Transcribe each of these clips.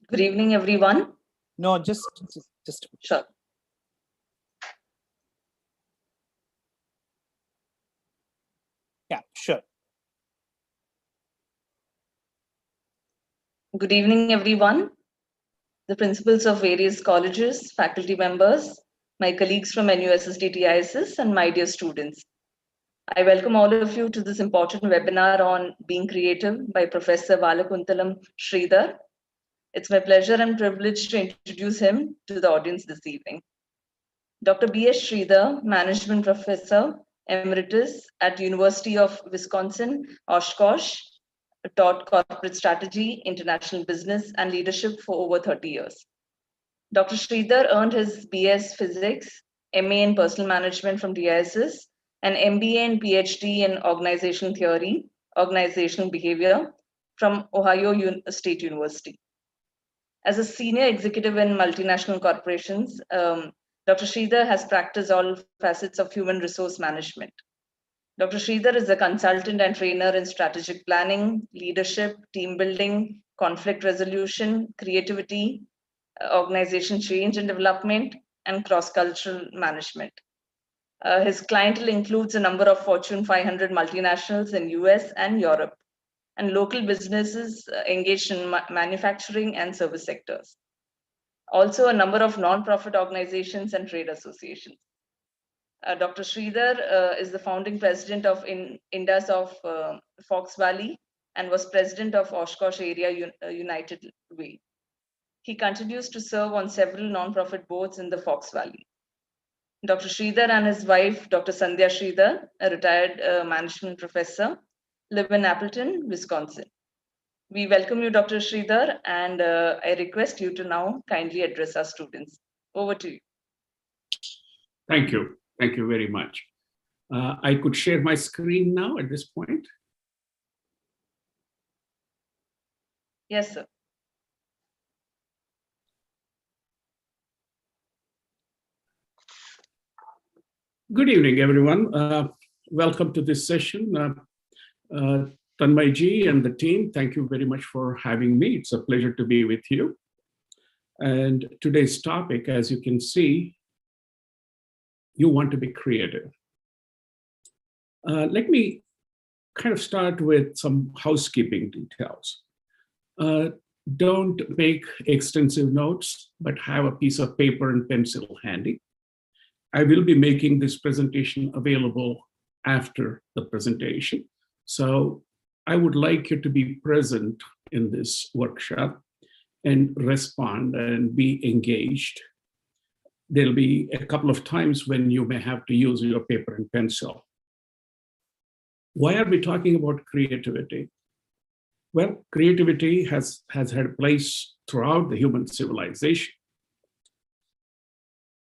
Good evening, everyone. No, just Sure. yeah, sure. Good evening, everyone. The principals of various colleges, faculty members, my colleagues from NUSSDTISS, and my dear students. I welcome all of you to this important webinar on Being Creative by Professor Valakuntalam Sridhar. It's my pleasure and privilege to introduce him to the audience this evening. Dr. B.S. Sridhar, Management Professor, Emeritus at University of Wisconsin, Oshkosh, taught corporate strategy, international business, and leadership for over 30 years. Dr. Sridhar earned his BS Physics, MA in Personal Management from DISS, and MBA and PhD in Organizational Theory, Organizational Behavior from Ohio State University. As a senior executive in multinational corporations, Dr. Sridhar has practiced all facets of human resource management. Dr. Sridhar is a consultant and trainer in strategic planning, leadership, team building, conflict resolution, creativity, organization change and development, and cross-cultural management. His clientele includes a number of Fortune 500 multinationals in US and Europe, and local businesses engaged in manufacturing and service sectors. Also, a number of non-profit organizations and trade associations. Dr. Sridhar is the founding president of Indus of Fox Valley and was president of Oshkosh Area United Way. He continues to serve on several non-profit boards in the Fox Valley. Dr. Sridhar and his wife, Dr. Sandhya Sridhar, a retired management professor, live in Appleton, Wisconsin. We welcome you, Dr. Sridhar, and I request you to now kindly address our students. Over to you. Thank you. Thank you very much. I could share my screen now at this point. Yes, sir. Good evening, everyone. Welcome to this session. Tanmayji and the team, thank you very much for having me. It's a pleasure to be with you. And today's topic, as you can see, you want to be creative. Let me kind of start with some housekeeping details. Don't make extensive notes, but have a piece of paper and pencil handy. I will be making this presentation available after the presentation. So I would like you to be present in this workshop and respond and be engaged. There'll be a couple of times when you may have to use your paper and pencil. Why are we talking about creativity? Well, creativity has had a place throughout the human civilization.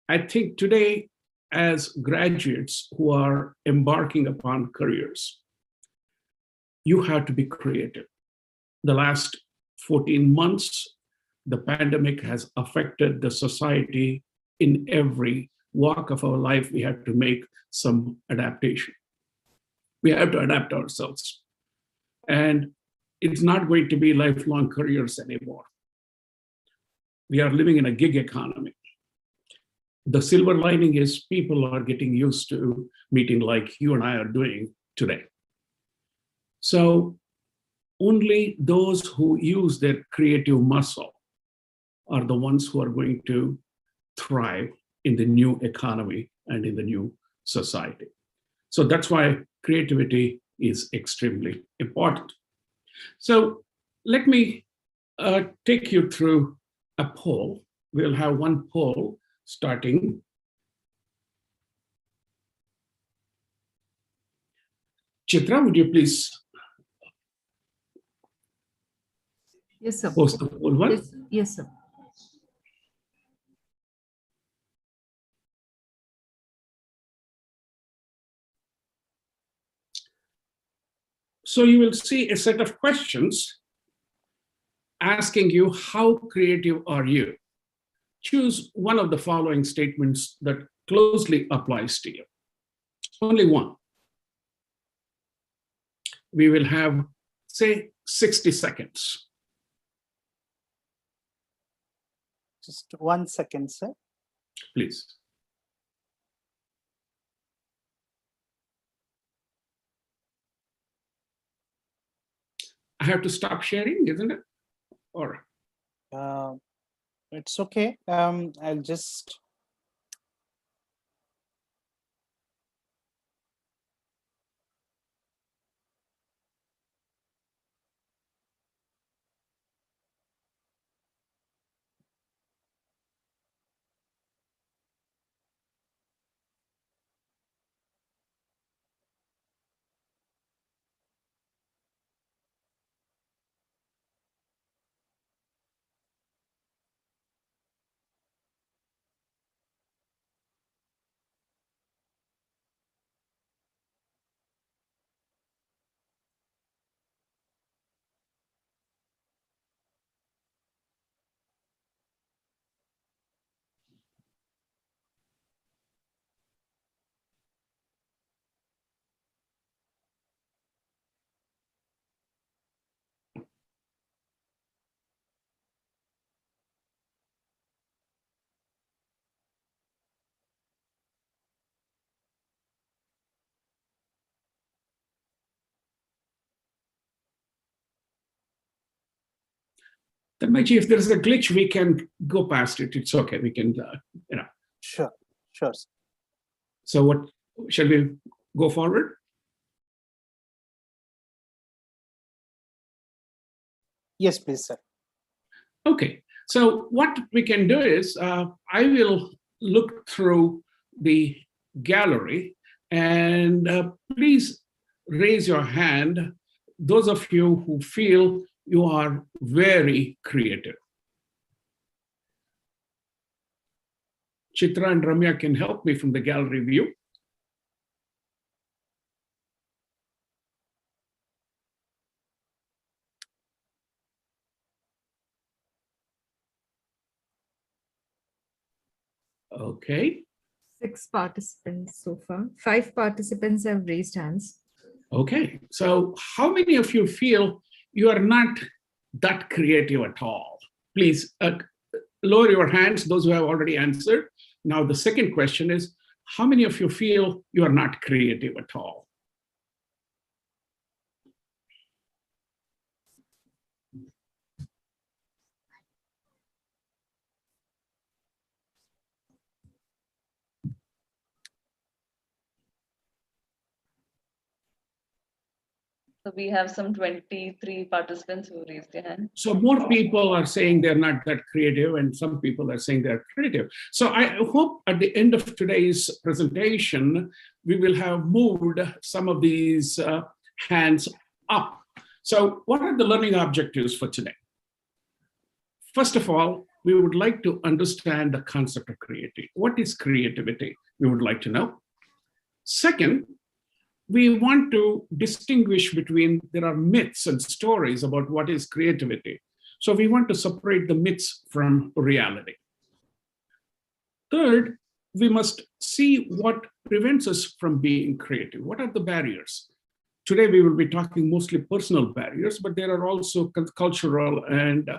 I think today, as graduates who are embarking upon careers, you have to be creative. The last 14 months, the pandemic has affected the society in every walk of our life. We have to make some adaptation. We have to adapt ourselves. And it's not going to be lifelong careers anymore. We are living in a gig economy. The silver lining is people are getting used to meeting like you and I are doing today. So only those who use their creative muscle are the ones who are going to thrive in the new economy and in the new society. So that's why creativity is extremely important. So let me take you through a poll. We'll have one poll starting. Chitra, would you please post the poll one? Yes, sir. So you will see a set of questions asking you, how creative are you? Choose one of the following statements that closely applies to you. Only one. We will have, say, 60 seconds. Just 1 second, sir. Please. I have to stop sharing, isn't it? Or It's okay. I'll just. then, my chief, if there's a glitch, we can go past it. It's okay. We can, Sure, sure. Sir. So what, shall we go forward? Yes, please, sir. Okay. So what we can do is, I will look through the gallery, and please raise your hand, those of you who feel you are very creative. Chitra and Ramya can help me from the gallery view. Okay. 6 participants so far. 5 participants have raised hands. Okay. So how many of you feel you are not that creative at all? Please lower your hands, those who have already answered. Now, the second question is, how many of you feel you are not creative at all? So we have some 23 participants who raised their hand. So more people are saying they're not that creative, and some people are saying they're creative. So I hope at the end of today's presentation, we will have moved some of these hands up. So what are the learning objectives for today? First of all, we would like to understand the concept of creativity. What is creativity? We would like to know. Second, we want to distinguish between, there are myths and stories about what is creativity. So we want to separate the myths from reality. Third, we must see what prevents us from being creative. What are the barriers? Today, we will be talking mostly personal barriers, but there are also cultural and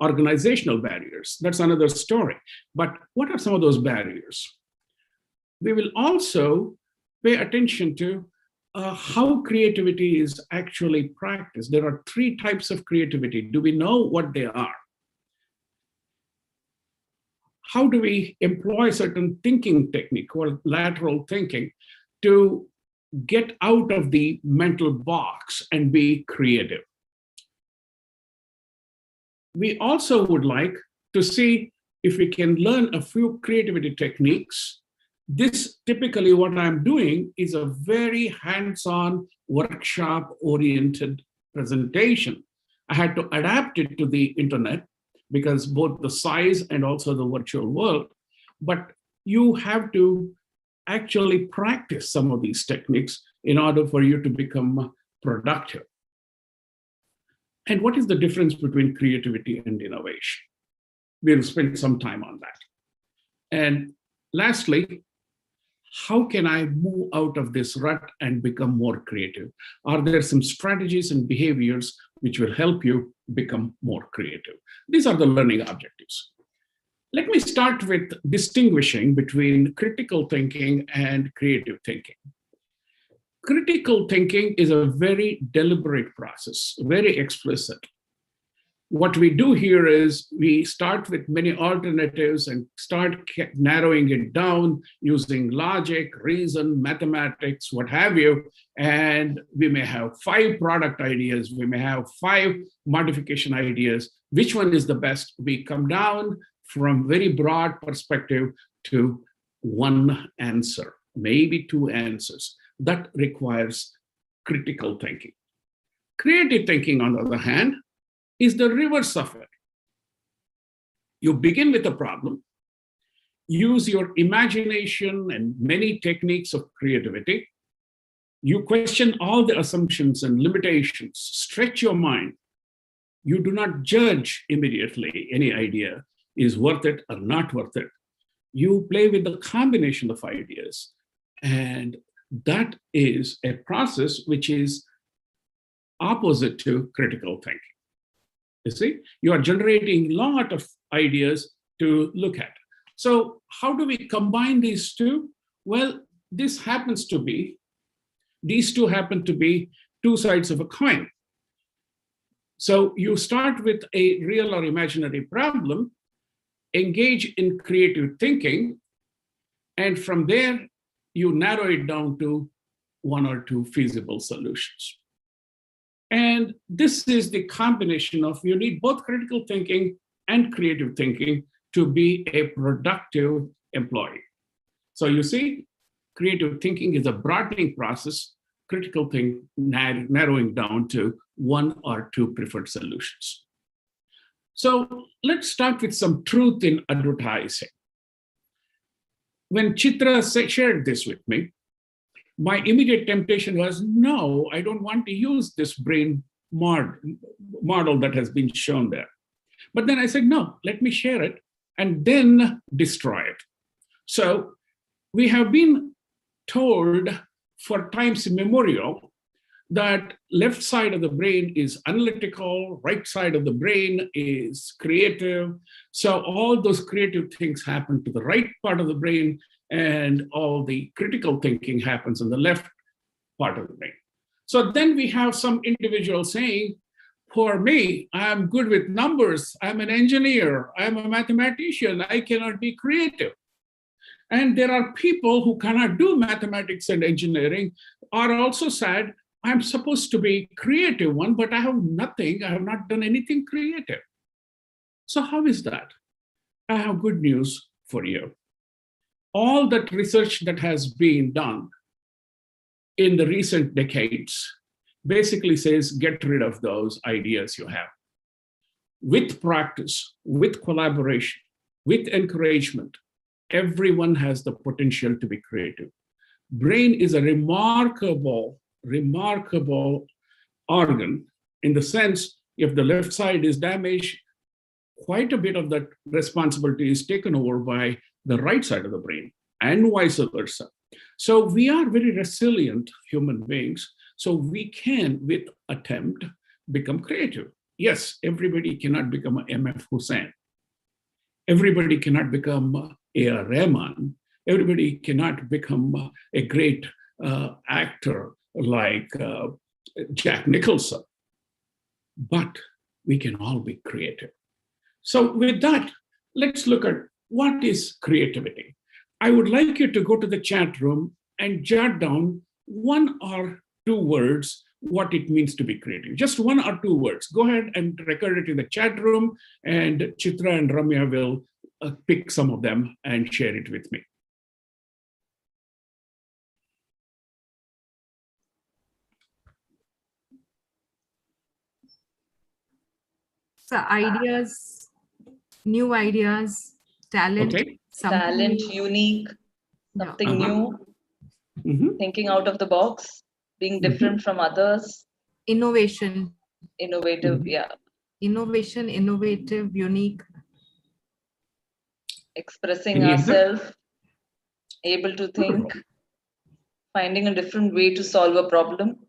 organizational barriers. That's another story. But what are some of those barriers? We will also pay attention to how creativity is actually practiced. There are 3 types of creativity. Do we know what they are? How do we employ certain thinking technique called lateral thinking to get out of the mental box and be creative? We also would like to see if we can learn a few creativity techniques. This typically what I'm doing is a very hands-on workshop-oriented presentation. I had to adapt it to the internet because both the size and also the virtual world, but you have to actually practice some of these techniques in order for you to become productive. And what is the difference between creativity and innovation? We'll spend some time on that. And lastly, how can I move out of this rut and become more creative? Are there some strategies and behaviors which will help you become more creative? These are the learning objectives. Let me start with distinguishing between critical thinking and creative thinking. Critical thinking is a very deliberate process, very explicit. What we do here is we start with many alternatives and start narrowing it down using logic, reason, mathematics, what have you. And we may have 5 product ideas. We may have 5 modification ideas. Which one is the best? We come down from very broad perspective to one answer, maybe 2 answers. That requires critical thinking. Creative thinking, on the other hand, is the reverse of it. You begin with a problem, use your imagination and many techniques of creativity. You question all the assumptions and limitations, stretch your mind. You do not judge immediately any idea is worth it or not worth it. You play with the combination of ideas. And that is a process which is opposite to critical thinking. You see, you are generating a lot of ideas to look at. So how do we combine these two? Well, these two happen to be 2 sides of a coin. So you start with a real or imaginary problem, engage in creative thinking, and from there, you narrow it down to 1 or 2 feasible solutions. And this is the combination of, you need both critical thinking and creative thinking to be a productive employee. So you see, creative thinking is a broadening process, critical thinking narrowing down to 1 or 2 preferred solutions. So let's start with some truth in advertising. When Chitra shared this with me, my immediate temptation was, no, I don't want to use this brain model that has been shown there. But then I said, no, let me share it and then destroy it. So we have been told for times immemorial that left side of the brain is analytical, right side of the brain is creative. So all those creative things happen to the right part of the brain, and all the critical thinking happens in the left part of the brain. So then we have some individual saying, for me, I'm good with numbers, I'm an engineer, I'm a mathematician, I cannot be creative. And there are people who cannot do mathematics and engineering are also sad, I'm supposed to be creative one, but I have nothing, I have not done anything creative. So how is that? I have good news for you. All that research that has been done in the recent decades basically says, get rid of those ideas you have. With practice, with collaboration, with encouragement, everyone has the potential to be creative. Brain is a remarkable organ in the sense, if the left side is damaged, quite a bit of that responsibility is taken over by the right side of the brain and vice versa. So we are very resilient human beings. So we can, with attempt, become creative. Yes, everybody cannot become an M.F. Hussain. Everybody cannot become A.R. Rahman. Everybody cannot become a great actor like Jack Nicholson. But we can all be creative. So with that, let's look at what is creativity. I would like you to go to the chat room and jot down 1 or 2 words what it means to be creative. Just 1 or 2 words. Go ahead and record it in the chat room, and Chitra and Ramya will pick some of them and share it with me. So ideas, new ideas, talent, Okay. Talent, unique, something new, thinking out of the box, being different from others. Innovation. Innovative, Innovation, innovative, unique. Expressing ourselves, able to think, finding a different way to solve a problem.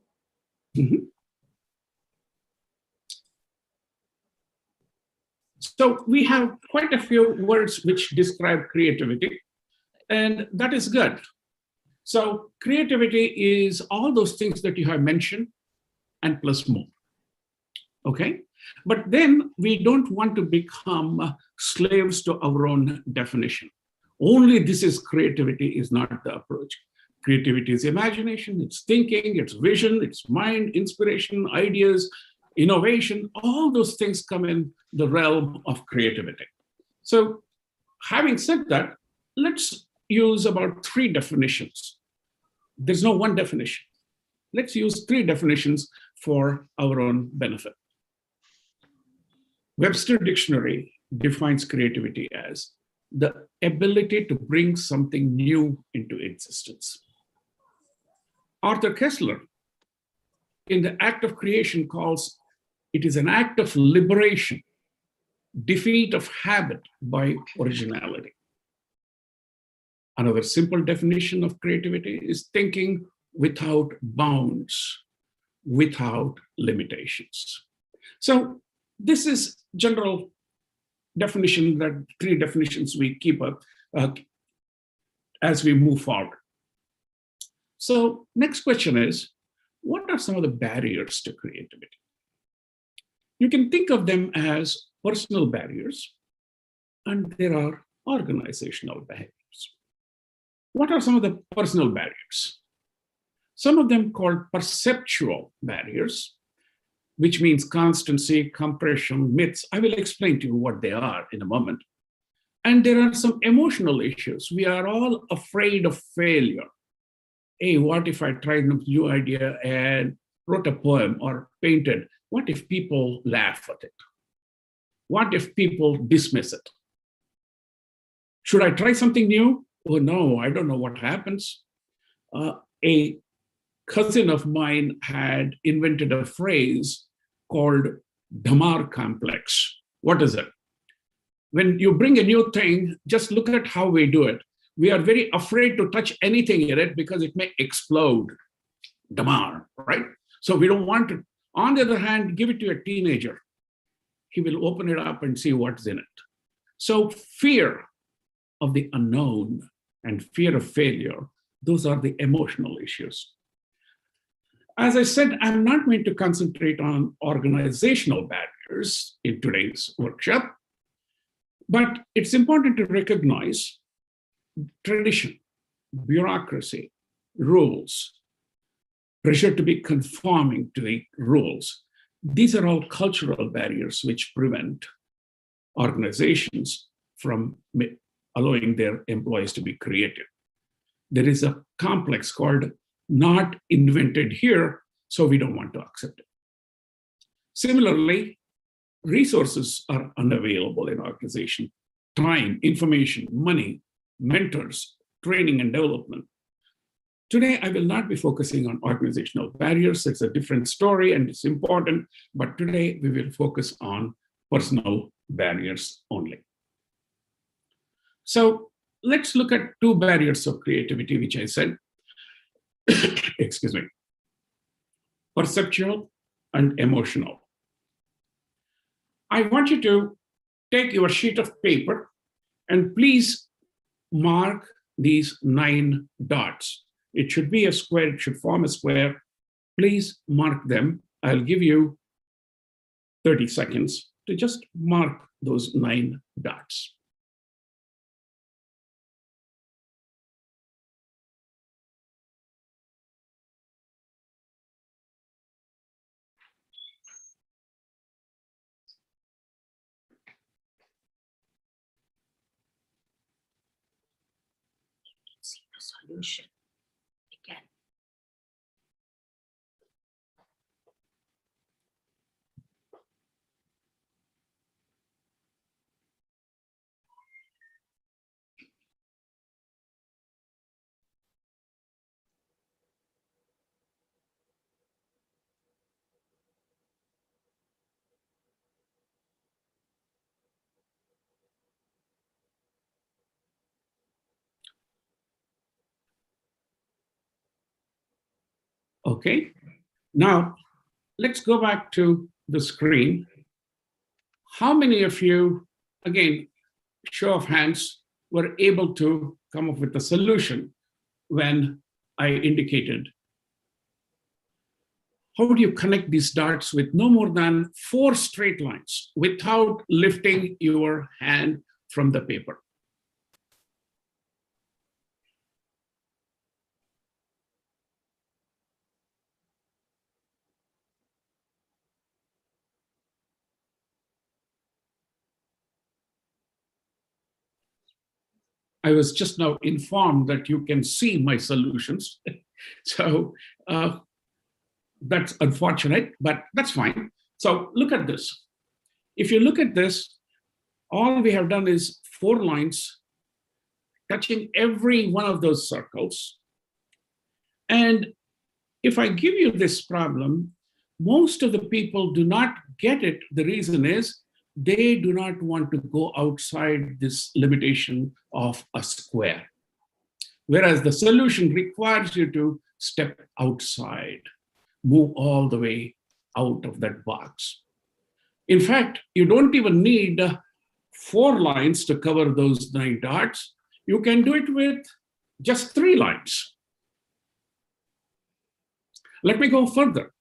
So we have quite a few words which describe creativity, and that is good. So creativity is all those things that you have mentioned and plus more. Okay? But then we don't want to become slaves to our own definition. Only this is creativity is not the approach. Creativity is imagination, it's thinking, it's vision, it's mind, inspiration, ideas, innovation. All those things come in the realm of creativity. So having said that, let's use about 3 definitions. There's no one definition. Let's use 3 definitions for our own benefit. Webster Dictionary defines creativity as the ability to bring something new into existence. Arthur Koestler, in the act of creation, calls it is an act of liberation, defeat of habit by originality. Another simple definition of creativity is thinking without bounds, without limitations. So this is general definition, that 3 definitions we keep up as we move forward. So next question is, what are some of the barriers to creativity? You can think of them as personal barriers, and there are organizational barriers. What are some of the personal barriers? Some of them called perceptual barriers, which means constancy, compression, myths. I will explain to you what they are in a moment. And there are some emotional issues. We are all afraid of failure. Hey, what if I tried a new idea and wrote a poem or painted? What if people laugh at it? What if people dismiss it? Should I try something new? Oh no, I don't know what happens. A cousin of mine had invented a phrase called Damar Complex. What is it? When you bring a new thing, just look at how we do it. We are very afraid to touch anything in it because it may explode. Damar, right? So we don't want to. On the other hand, give it to a teenager. He will open it up and see what's in it. So fear of the unknown and fear of failure, those are the emotional issues. As I said, I'm not going to concentrate on organizational barriers in today's workshop, but it's important to recognize tradition, bureaucracy, rules, pressure to be conforming to the rules. These are all cultural barriers which prevent organizations from allowing their employees to be creative. There is a complex called not invented here, so we don't want to accept it. Similarly, resources are unavailable in organization. Time, information, money, mentors, training and development. Today, I will not be focusing on organizational barriers. It's a different story and it's important, but today we will focus on personal barriers only. So let's look at 2 barriers of creativity, which I said, excuse me, perceptual and emotional. I want you to take your sheet of paper and please mark these 9 dots. It should be a square, it should form a square. Please mark them. I'll give you 30 seconds to just mark those 9 dots. See the solution again. Okay, now let's go back to the screen. How many of you again, show of hands, were able to come up with a solution when I indicated? How do you connect these dots with no more than 4 straight lines without lifting your hand from the paper? I was just now informed that you can see my solutions. So that's unfortunate, but that's fine. So look at this. If you look at this, all we have done is 4 lines touching every one of those circles. And if I give you this problem, most of the people do not get it. The reason is they do not want to go outside this limitation of a square. Whereas the solution requires you to step outside, move all the way out of that box. In fact, you don't even need 4 lines to cover those 9 dots. You can do it with just 3 lines. Let me go further.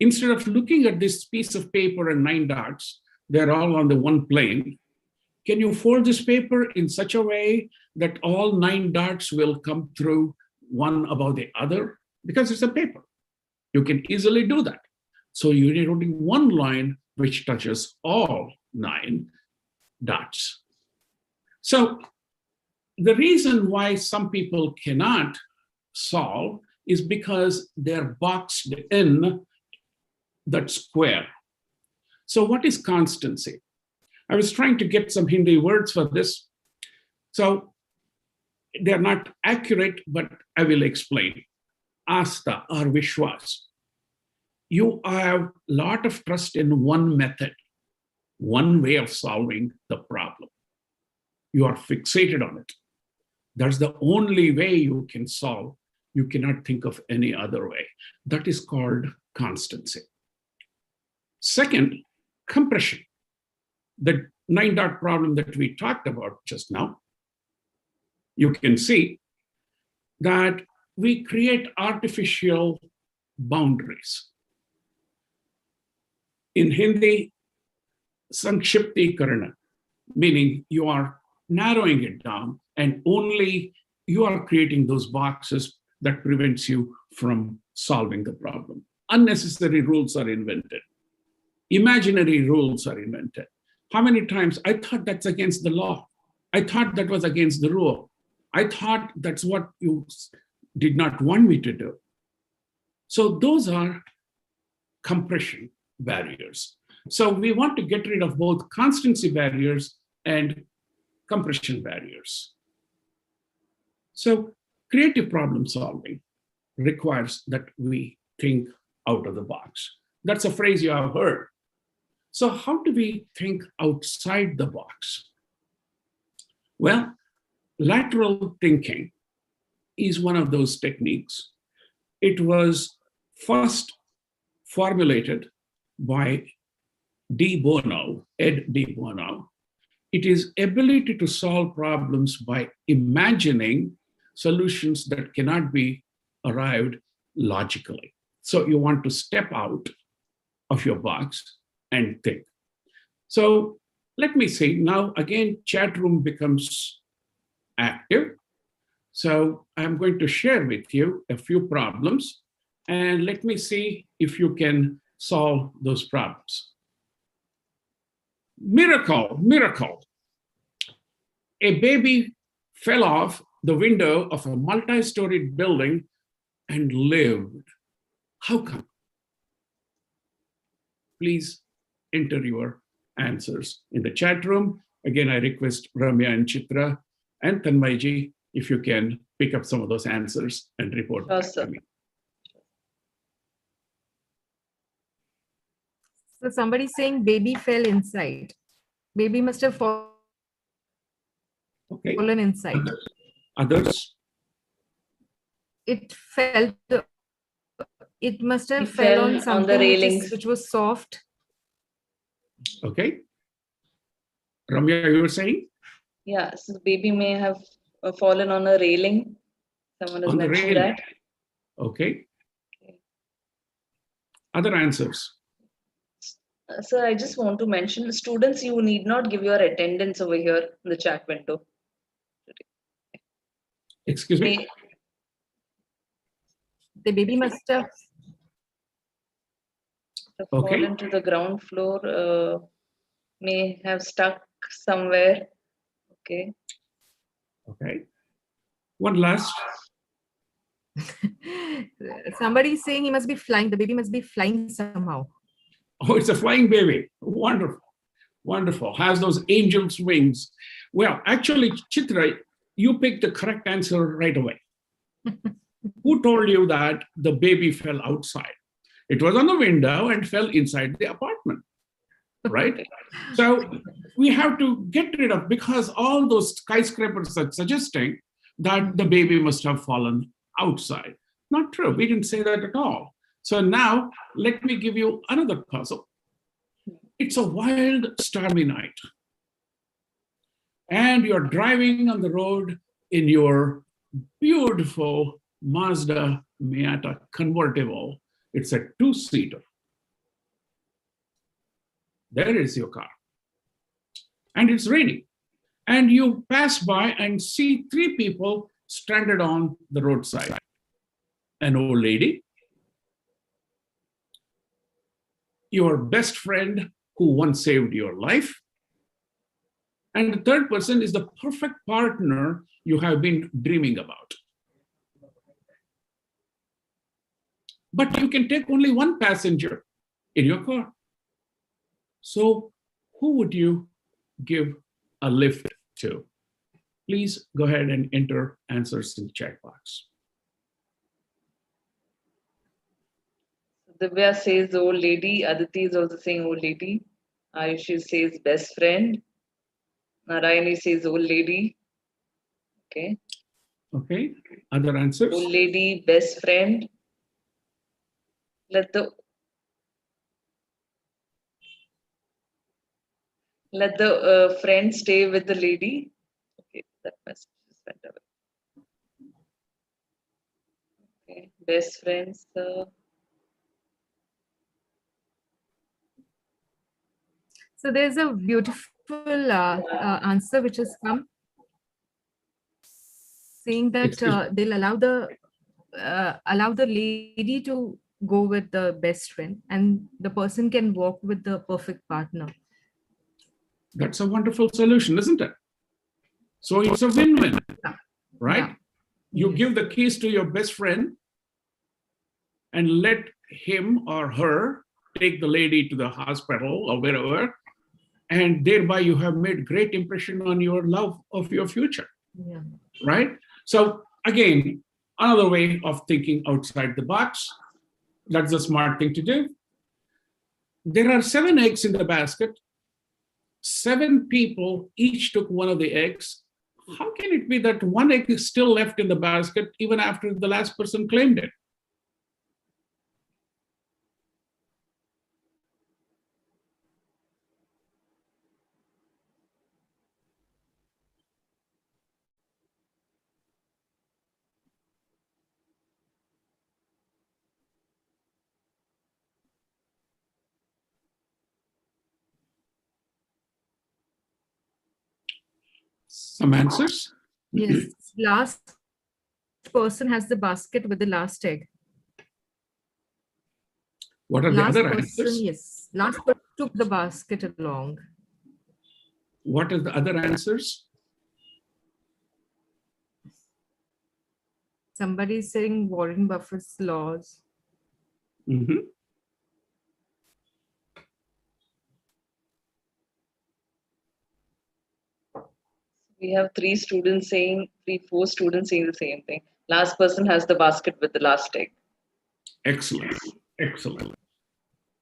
Instead of looking at this piece of paper and 9 dots, they're all on the one plane. Can you fold this paper in such a way that all 9 dots will come through one above the other? Because it's a paper. You can easily do that. So you need only 1 line which touches all 9 dots. So the reason why some people cannot solve is because they're boxed in that square. So what is constancy? I was trying to get some Hindi words for this. So they're not accurate, but I will explain. Asta or Vishwas. You have a lot of trust in one method, one way of solving the problem. You are fixated on it. That's the only way you can solve. You cannot think of any other way. That is called constancy. Second, compression. The 9-dot problem that we talked about just now, you can see that we create artificial boundaries. In Hindi, Sankshiptikarana, meaning you are narrowing it down and only you are creating those boxes that prevents you from solving the problem. Unnecessary rules are invented. Imaginary rules are invented. How many times I thought that's against the law? I thought that was against the rule. I thought that's what you did not want me to do. So those are compression barriers. So we want to get rid of both constancy barriers and compression barriers. So creative problem solving requires that we think out of the box. That's a phrase you have heard. So how do we think outside the box? Well, lateral thinking is one of those techniques. It was first formulated by Ed De Bono. It is ability to solve problems by imagining solutions that cannot be arrived logically. So you want to step out of your box and think. So let me see, now again, chat room becomes active. So I'm going to share with you a few problems and let me see if you can solve those problems. Miracle, miracle. A baby fell off the window of a multi-storied building and lived. How come? Please enter your answers in the chat room. Again, I request Ramya and Chitra and Tanmayji, if you can pick up some of those answers and report back to me. So somebody's saying baby fell inside. Baby must have fallen inside. Others? It fell. It must have It fell fell on on something the railings. which was soft. Okay. Ramya, you were saying? Yeah, so the baby may have fallen on a railing. Someone has On the mentioned railing. that. Okay. Other answers? Sir, I just want to mention, students, you need not give your attendance over here in the chat window. Excuse me? The baby must have. Okay. Fallen to the ground floor, may have stuck somewhere. Okay. Okay. One last. Somebody is saying he must be flying. The baby must be flying somehow. Oh, it's a flying baby. Wonderful. Wonderful. Has those angel's wings. Well, actually, Chitra, you picked the correct answer right away. Who told you that the baby fell outside? It was on the window and fell inside the apartment, right? So we have to get rid of, because all those skyscrapers are suggesting that the baby must have fallen outside. Not true. We didn't say that at all. So now let me give you another puzzle. It's a wild, stormy night. And you're driving on the road in your beautiful Mazda Miata convertible. It's a 2-seater. There is your car. And it's raining. And you pass by and see 3 people stranded on the roadside. An old lady, your best friend who once saved your life, and the third person is the perfect partner you have been dreaming about. But you can take only one passenger in your car. So who would you give a lift to? Please go ahead and enter answers in the chat box. Divya says old lady. Aditi is also saying old lady. Ayushi says best friend. Narayani says old lady. Okay. Okay, other answers? Old lady, best friend. Let the friend stay with the lady. Okay, that message is sent away. Okay, best friends. So there's a beautiful answer which has come, saying that they'll allow the lady to go with the best friend, and the person can walk with the perfect partner. That's a wonderful solution, isn't it? So it's a win-win, right? Yeah. You give the keys to your best friend and let him or her take the lady to the hospital or wherever, and thereby you have made great impression on your love of your future, right? So again, another way of thinking outside the box. That's a smart thing to do. There are 7 eggs in the basket. 7 people each took one of the eggs. How can it be that one egg is still left in the basket even after the last person claimed it? Some answers? Yes, last person has the basket with the last egg. What are Last the other person, answers? yes, last person took the basket along. What are the other answers? Somebody is saying Warren Buffett's laws. Mm-hmm. We have 4 students saying the same thing. Last person has the basket with the last egg. Excellent, excellent.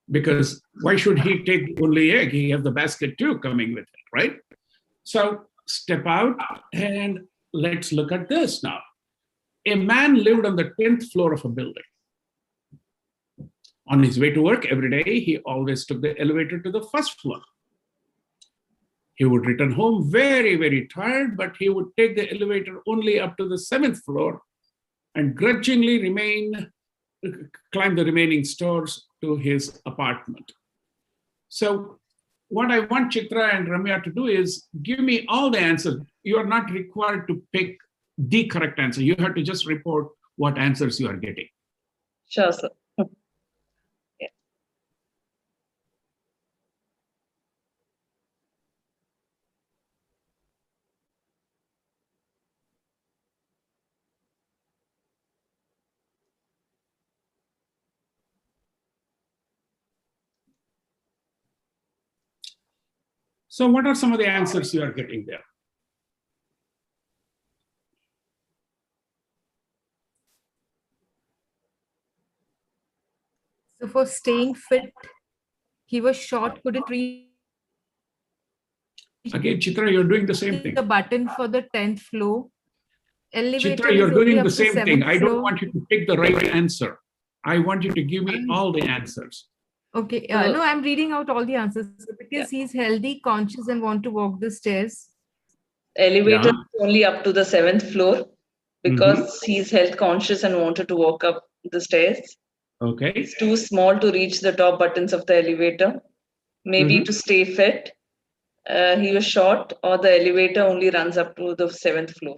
Because why should he take only egg? He has the basket too coming with it, right? So step out and let's look at this now. A man lived on the 10th floor of a building. On his way to work every day, he always took the elevator to the 1st floor. He would return home very, very tired, but he would take the elevator only up to the 7th floor and grudgingly climb the remaining stairs to his apartment. So what I want Chitra and Ramya to do is give me all the answers. You are not required to pick the correct answer. You have to just report what answers you are getting. Sure, sir. Yeah. So what are some of the answers you are getting there? So for staying fit, he was short, couldn't reach Again, Chitra, you're doing the same thing. the button for the 10th floor. Elevator Chitra, you're is only doing up the to same thing. 7th I don't floor. want you to pick the right answer. I want you to give me all the answers. Okay, So- no, I'm reading out all the answers because he's healthy, conscious, and want to walk the stairs. Elevator Yeah. is only up to the 7th floor because he's health conscious and wanted to walk up the stairs. Okay. It's too small to reach the top buttons of the elevator. Maybe to stay fit. He was short, or the elevator only runs up to the 7th floor.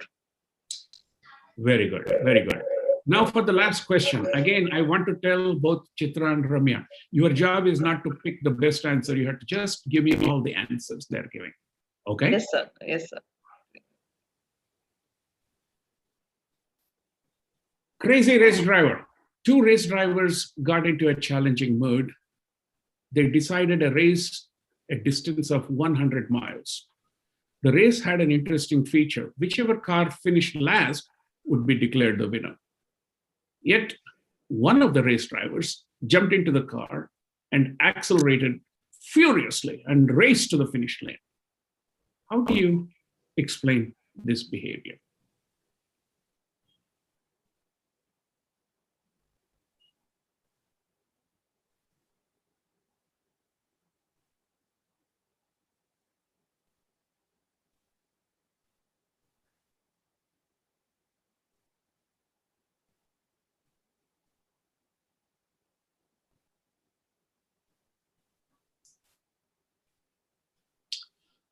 Very good. Very good. Now for the last question. Again, I want to tell both Chitra and Ramya, your job is not to pick the best answer. You have to just give me all the answers they're giving. Okay? Yes, sir. Yes, sir. Crazy race driver. 2 race drivers got into a challenging mood. They decided a race a distance of 100 miles. The race had an interesting feature. Whichever car finished last would be declared the winner. Yet, one of the race drivers jumped into the car and accelerated furiously and raced to the finish line. How do you explain this behavior?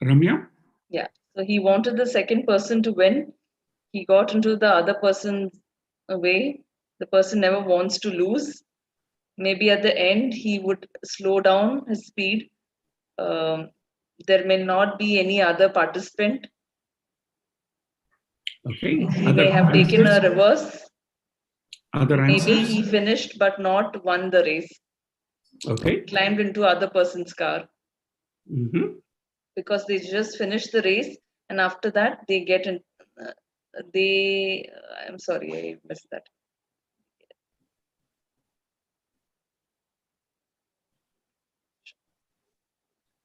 Ramya? Yeah. So he wanted the second person to win. He got into the other person's way. The person never wants to lose. Maybe at the end, he would slow down his speed. There may not be any other participant. Okay. He may have taken a reverse. Other Maybe answers? he finished but not won the race. Okay. Climbed into other person's car Mhm. because they just finished the race, and after that they get in. I'm sorry, I missed that.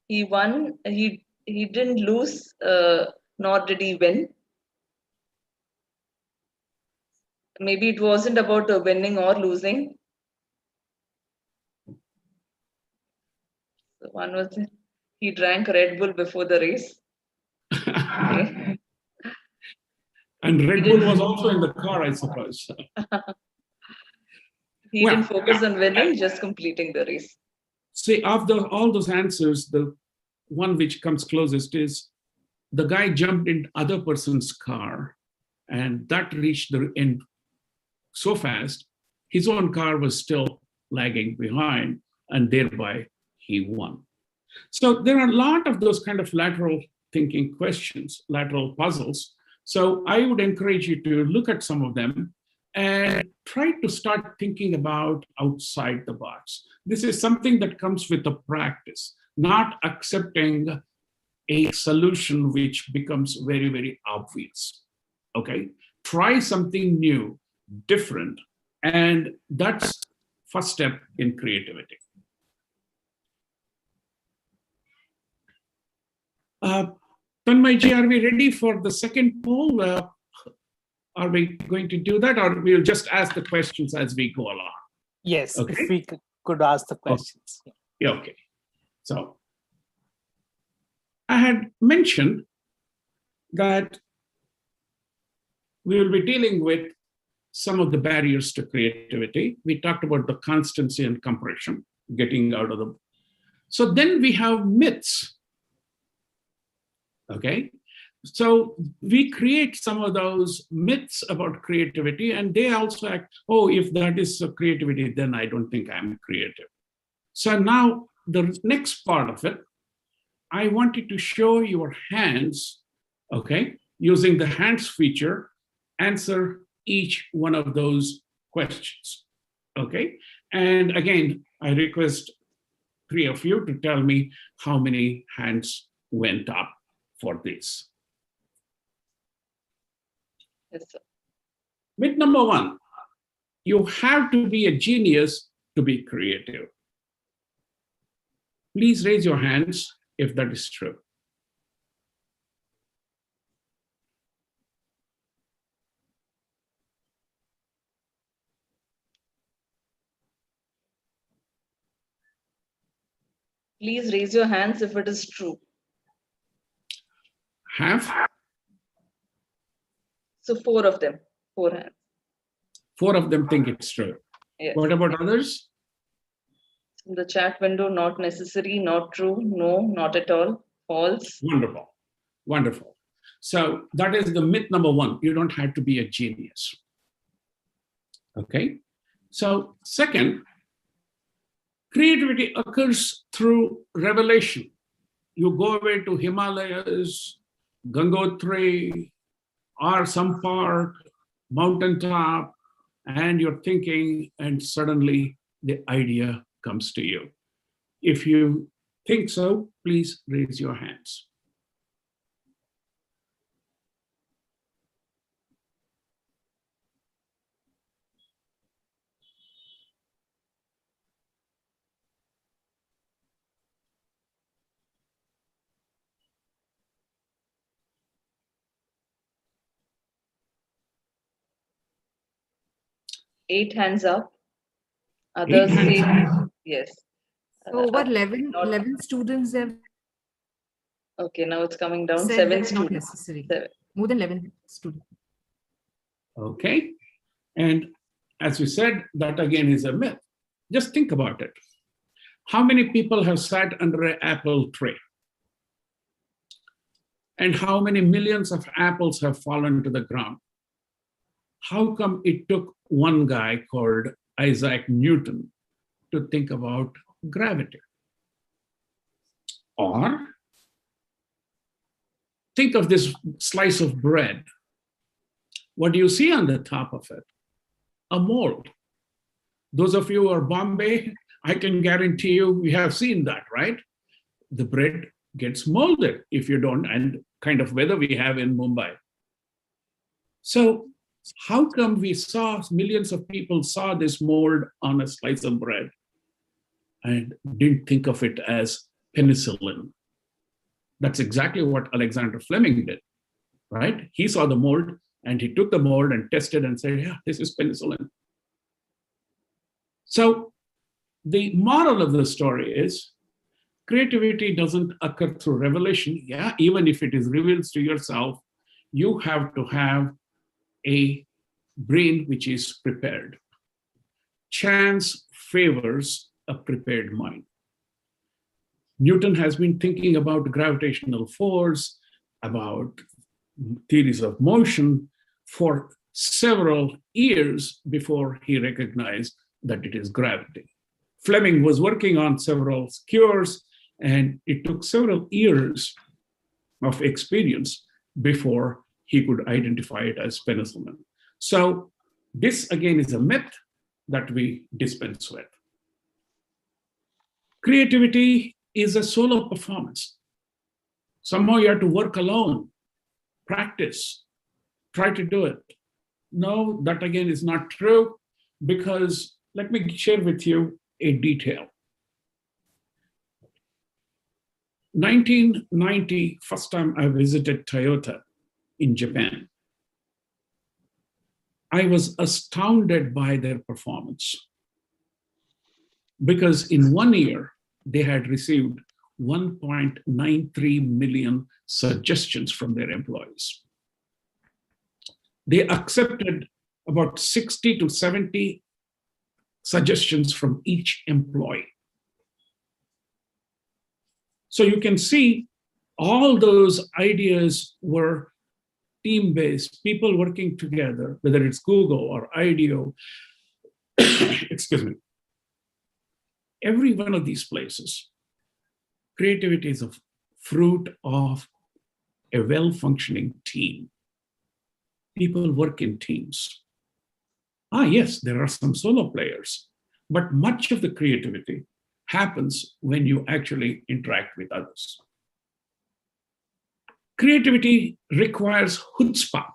He won. He didn't lose, nor did he win. Maybe it wasn't about winning or losing. So one was he drank Red Bull before the race. Okay. And Red He Bull didn't- was also in the car, I suppose. He Well, didn't focus on winning, just completing the race. See, of all those answers, the one which comes closest is the guy jumped in other person's car, and that reached the end so fast, his own car was still lagging behind, and thereby he won. So there are a lot of those kind of lateral thinking questions, lateral puzzles. So I would encourage you to look at some of them and try to start thinking about outside the box. This is something that comes with the practice, not accepting a solution which becomes very, very obvious. Okay? Try something new, different, and that's first step in creativity. Tanmayji, are we ready for the second poll? Are we going to do that, or we'll just ask the questions as we go along? Yes, Okay. if we could ask the questions. Yeah, okay. So I had mentioned that we will be dealing with some of the barriers to creativity. We talked about the constancy and compression, getting out of the. So then we have myths. Okay. So we create some of those myths about creativity, and they also act, oh, if that is creativity, then I don't think I'm creative. So now the next part of it, I wanted to show your hands, okay, using the hands feature, answer each one of those questions, okay? And again, I request 3 of you to tell me how many hands went up for this. Yes, sir. Myth number 1, you have to be a genius to be creative. Please raise your hands if that is true. Please raise your hands if it is true. Have? So 4 of them, 4 hands. 4 of them think it's true. Yes. What about others? In the chat window, not necessary, not true, no, not at all, false. Wonderful, wonderful. So that is the myth number 1. You don't have to be a genius. Okay. So second, creativity occurs through revelation. You go away to Himalayas, Gangotri, or some park, mountaintop, and you're thinking, and suddenly the idea comes to you. If you think so, please raise your hands. Eight hands up. Others hands say up. yes. So over Others 11, not- 11 students have Okay, now it's coming down. said 7 that not students. necessary. 7. More than 11 students. Okay. And as we said, that again is a myth. Just think about it. How many people have sat under an apple tree? And how many millions of apples have fallen to the ground? How come it took one guy called Isaac Newton to think about gravity? Or think of this slice of bread. What do you see on the top of it? A mold. Those of you who are Bombay, I can guarantee you, we have seen that, right? The bread gets molded if you don't, and kind of weather we have in Mumbai. So how come we saw, millions of people saw this mold on a slice of bread and didn't think of it as penicillin? That's exactly what Alexander Fleming did, right? He saw the mold and he took the mold and tested and said, yeah, this is penicillin. So the moral of the story is creativity doesn't occur through revelation. Yeah, even if it is revealed to yourself, you have to have a brain which is prepared. Chance favors a prepared mind. Newton has been thinking about gravitational force, about theories of motion for several years before he recognized that it is gravity. Fleming was working on several cures, and it took several years of experience before he could identify it as penicillin. So this again is a myth that we dispense with. Creativity is a solo performance. Somehow you have to work alone, practice, try to do it. No, that again is not true, because let me share with you a detail. 1990, first time I visited Toyota in Japan. I was astounded by their performance, because in 1 year, they had received 1.93 million suggestions from their employees. They accepted about 60 to 70 suggestions from each employee. So you can see all those ideas were team-based, people working together, whether it's Google or IDEO, excuse me. Every one of these places, creativity is a fruit of a well-functioning team. People work in teams. Yes, there are some solo players, but much of the creativity happens when you actually interact with others. Creativity requires chutzpah.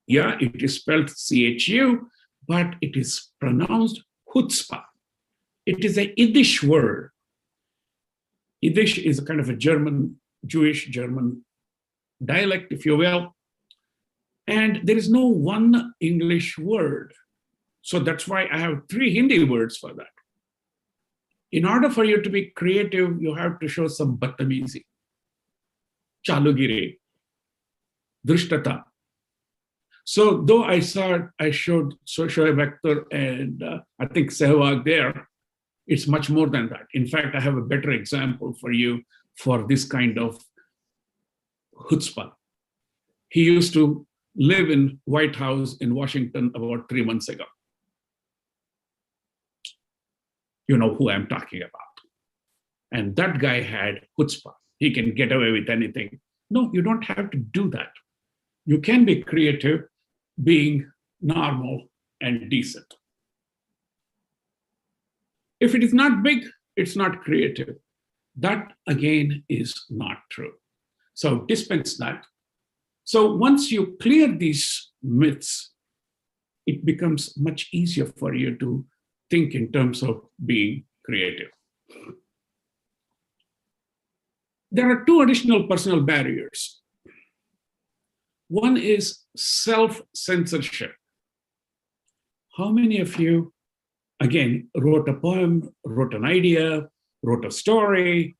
Yeah, it is spelled CHU, but it is pronounced chutzpah. It is a Yiddish word. Yiddish is a kind of a German, Jewish German dialect, if you will. And there is no one English word. So that's why I have 3 Hindi words for that. In order for you to be creative, you have to show some battamizi, chalugiri, drishtata. So though I showed Shoaib Akhtar and I think Sehwag there, it's much more than that. In fact, I have a better example for you for this kind of chutzpah. He used to live in White House in Washington about 3 months ago. You know who I'm talking about. And that guy had chutzpah. He can get away with anything. No, you don't have to do that. You can be creative being normal and decent. If it is not big, it's not creative. That, again, is not true. So dispense that. So once you clear these myths, it becomes much easier for you to think in terms of being creative. There are 2 additional personal barriers. One is self-censorship. How many of you, again, wrote a poem, wrote an idea, wrote a story,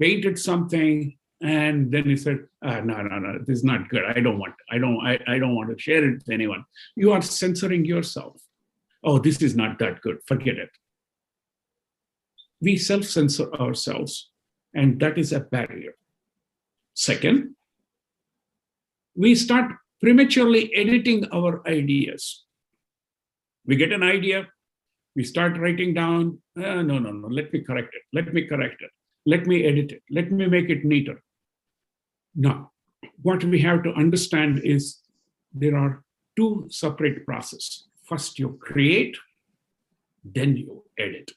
painted something, and then you said, no, this is not good. I don't want to share it with anyone. You are censoring yourself. Oh, this is not that good. Forget it. We self-censor ourselves, and that is a barrier. Second, we start prematurely editing our ideas. We get an idea, we start writing down, no, let me correct it. Let me edit it. Let me make it neater. No, what we have to understand is there are 2 separate processes. First you create, then you edit.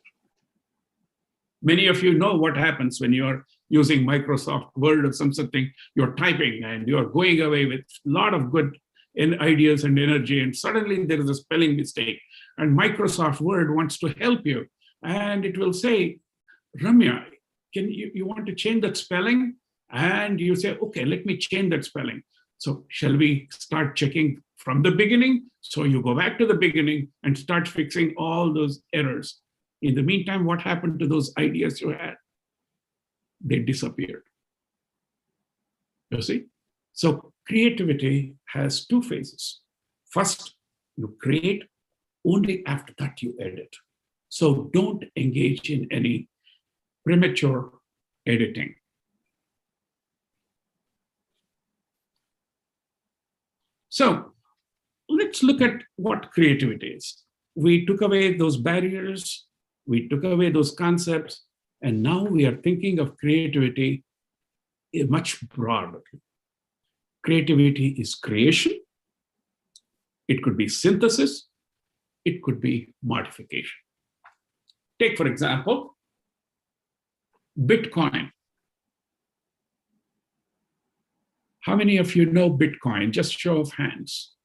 Many of you know what happens when you're using Microsoft Word or something, you're typing and you're going away with a lot of good ideas and energy, and suddenly there is a spelling mistake. And Microsoft Word wants to help you. And it will say, Ramya, you want to change that spelling? And you say, okay, let me change that spelling. So shall we start checking from the beginning? So you go back to the beginning and start fixing all those errors. In the meantime, what happened to those ideas you had? They disappeared. You see? So creativity has 2 phases. First, you create, only after that you edit. So don't engage in any premature editing. So let's look at what creativity is. We took away those barriers, we took away those concepts, and now we are thinking of creativity much broader. Creativity is creation. It could be synthesis. It could be modification. Take, for example, Bitcoin. How many of you know Bitcoin? Just show of hands.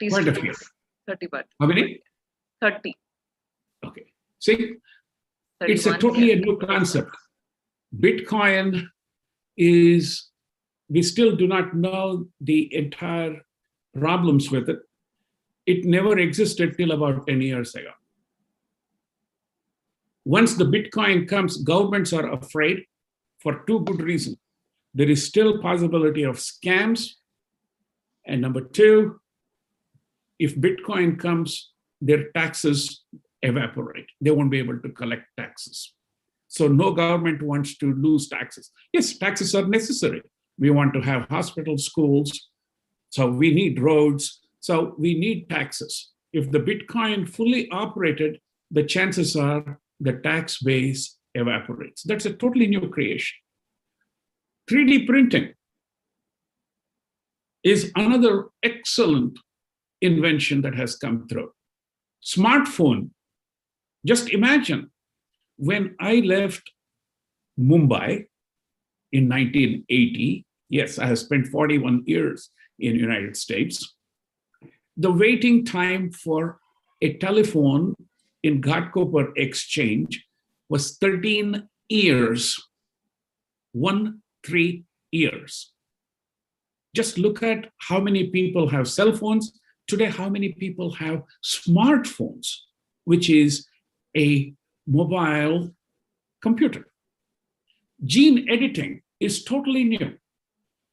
Quite a few. 30 but How many? 30. Okay. See, 31, it's a totally yeah. a new concept. Bitcoin is, we still do not know the entire problems with it. It never existed till about 10 years ago. Once the Bitcoin comes, governments are afraid for two good reasons. There is still possibility of scams. And number two, if Bitcoin comes, their taxes evaporate. They won't be able to collect taxes. So no government wants to lose taxes. Yes, taxes are necessary. We want to have hospitals, schools. So we need roads. So we need taxes. If the Bitcoin fully operated, the chances are the tax base evaporates. That's a totally new creation. 3D printing is another excellent invention that has come through. Smartphone, just imagine when I left Mumbai in 1980, yes, I have spent 41 years in the United States. The waiting time for a telephone in Ghatkopar exchange was 13 years, 13 years. Just look at how many people have cell phones. Today, how many people have smartphones, which is a mobile computer. Gene editing is totally new.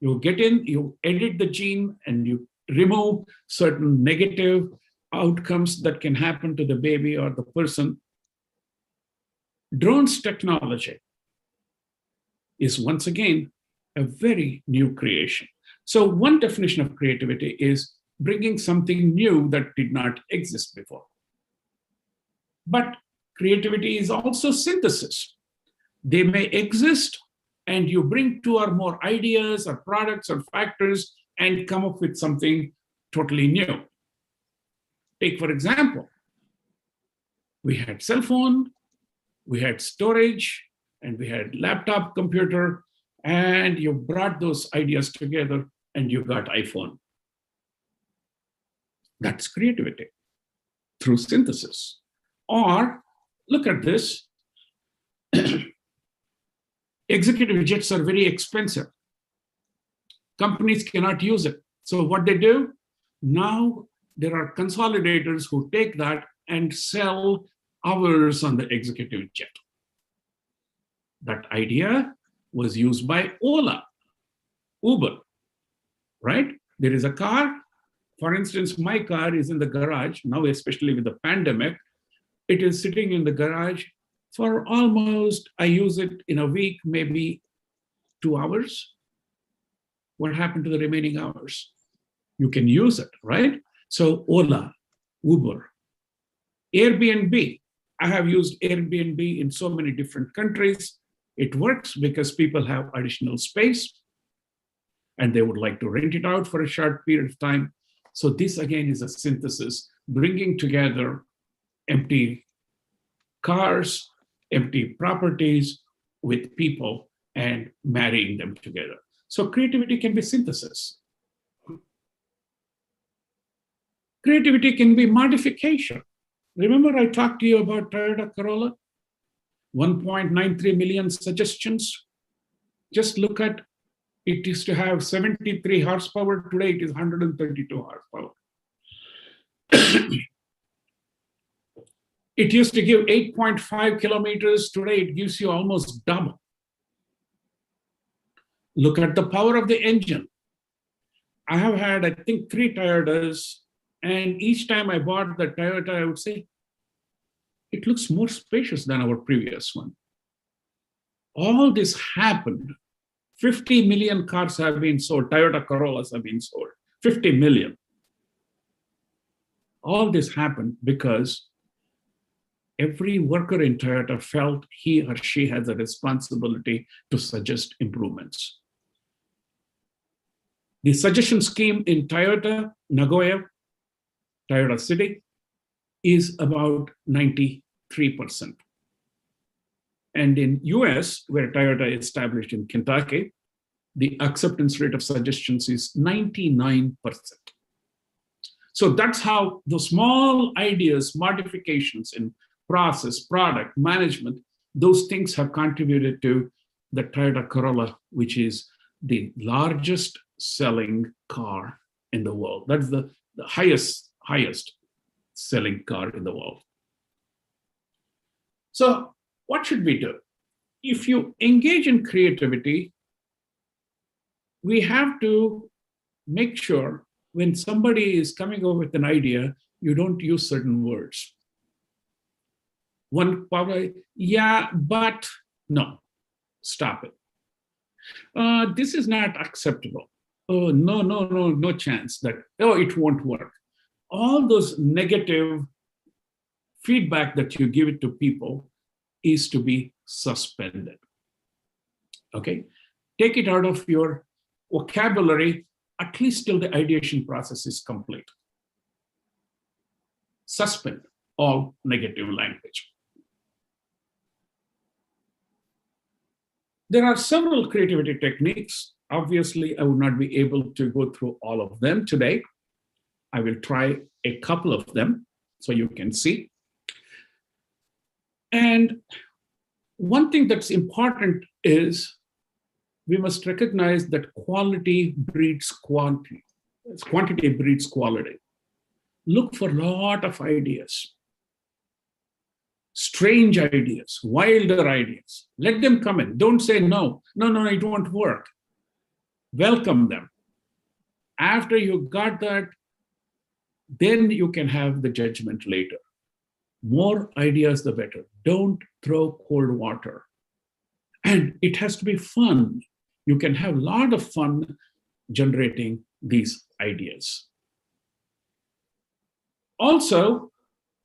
You get in, you edit the gene, and you remove certain negative outcomes that can happen to the baby or the person. Drones technology is once again a very new creation. So one definition of creativity is bringing something new that did not exist before. But creativity is also synthesis. They may exist, and you bring two or more ideas or products or factors and come up with something totally new. Take, for example, we had cell phone, we had storage, and we had laptop computer, and you brought those ideas together and you got iPhone. That's creativity through synthesis. Or look at this. Executive jets are very expensive. Companies cannot use it. So what they do, now there are consolidators who take that and sell hours on the executive jet. That idea was used by Ola, Uber, right? There is a car. For instance, my car is in the garage, now especially with the pandemic. It is sitting in the garage for almost, I use it in a week, maybe 2 hours. What happened to the remaining hours? You can use it, right? So Ola, Uber, Airbnb. I have used Airbnb in so many different countries. It works because people have additional space and they would like to rent it out for a short period of time. So this again is a synthesis, bringing together empty cars, empty properties with people and marrying them together. So creativity can be synthesis. Creativity can be modification. Remember I talked to you about Toyota Corolla? 1.93 million suggestions. Just look at, it used to have 73 horsepower. Today it is 132 horsepower. It used to give 8.5 kilometers. Today it gives you almost double. Look at the power of the engine. I have had, I think, 3 Toyotas, and each time I bought the Toyota, I would say, it looks more spacious than our previous one. All this happened. 50 million cars have been sold. Toyota Corollas have been sold. 50 million. All this happened because every worker in Toyota felt he or she has a responsibility to suggest improvements. The suggestion scheme in Toyota, Nagoya, Toyota City, is about 93%. And in US, where Toyota is established in Kentucky, the acceptance rate of suggestions is 99%. So that's how the small ideas, modifications in process, product, management, those things have contributed to the Toyota Corolla, which is the largest selling car in the world. That's the highest selling car in the world. So what should we do? If you engage in creativity, we have to make sure when somebody is coming up with an idea, you don't use certain words. One probably, yeah, but no, stop it. This is not acceptable. Oh, no chance that, oh, it won't work. All those negative feedback that you give it to people is to be suspended. Okay? Take it out of your vocabulary, at least till the ideation process is complete. Suspend all negative language. There are several creativity techniques. Obviously, I would not be able to go through all of them today. I will try a couple of them so you can see. And one thing that's important is we must recognize that quality breeds quantity. Quantity breeds quality. Look for a lot of ideas. Strange ideas, wilder ideas. Let them come in. Don't say no, it won't work. Welcome them. After you got that, then you can have the judgment later. More ideas, the better. Don't throw cold water. And it has to be fun. You can have a lot of fun generating these ideas. Also,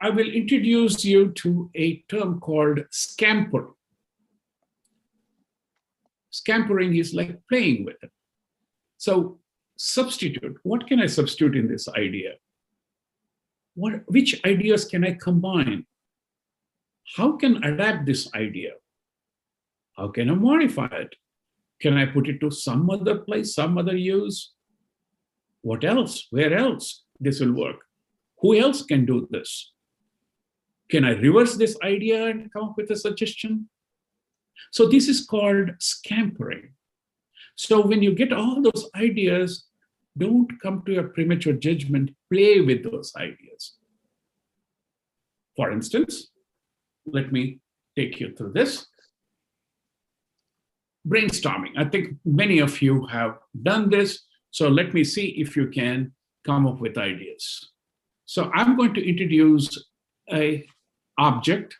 I will introduce you to a term called scamper. Scampering is like playing with it. So substitute. What can I substitute in this idea? Which ideas can I combine? How can I adapt this idea? How can I modify it? Can I put it to some other place, some other use? What else? Where else this will work? Who else can do this? Can I reverse this idea and come up with a suggestion? So this is called scampering. So when you get all those ideas, don't come to a premature judgment, play with those ideas. For instance, let me take you through this. Brainstorming. I think many of you have done this. So let me see if you can come up with ideas. So I'm going to introduce an object,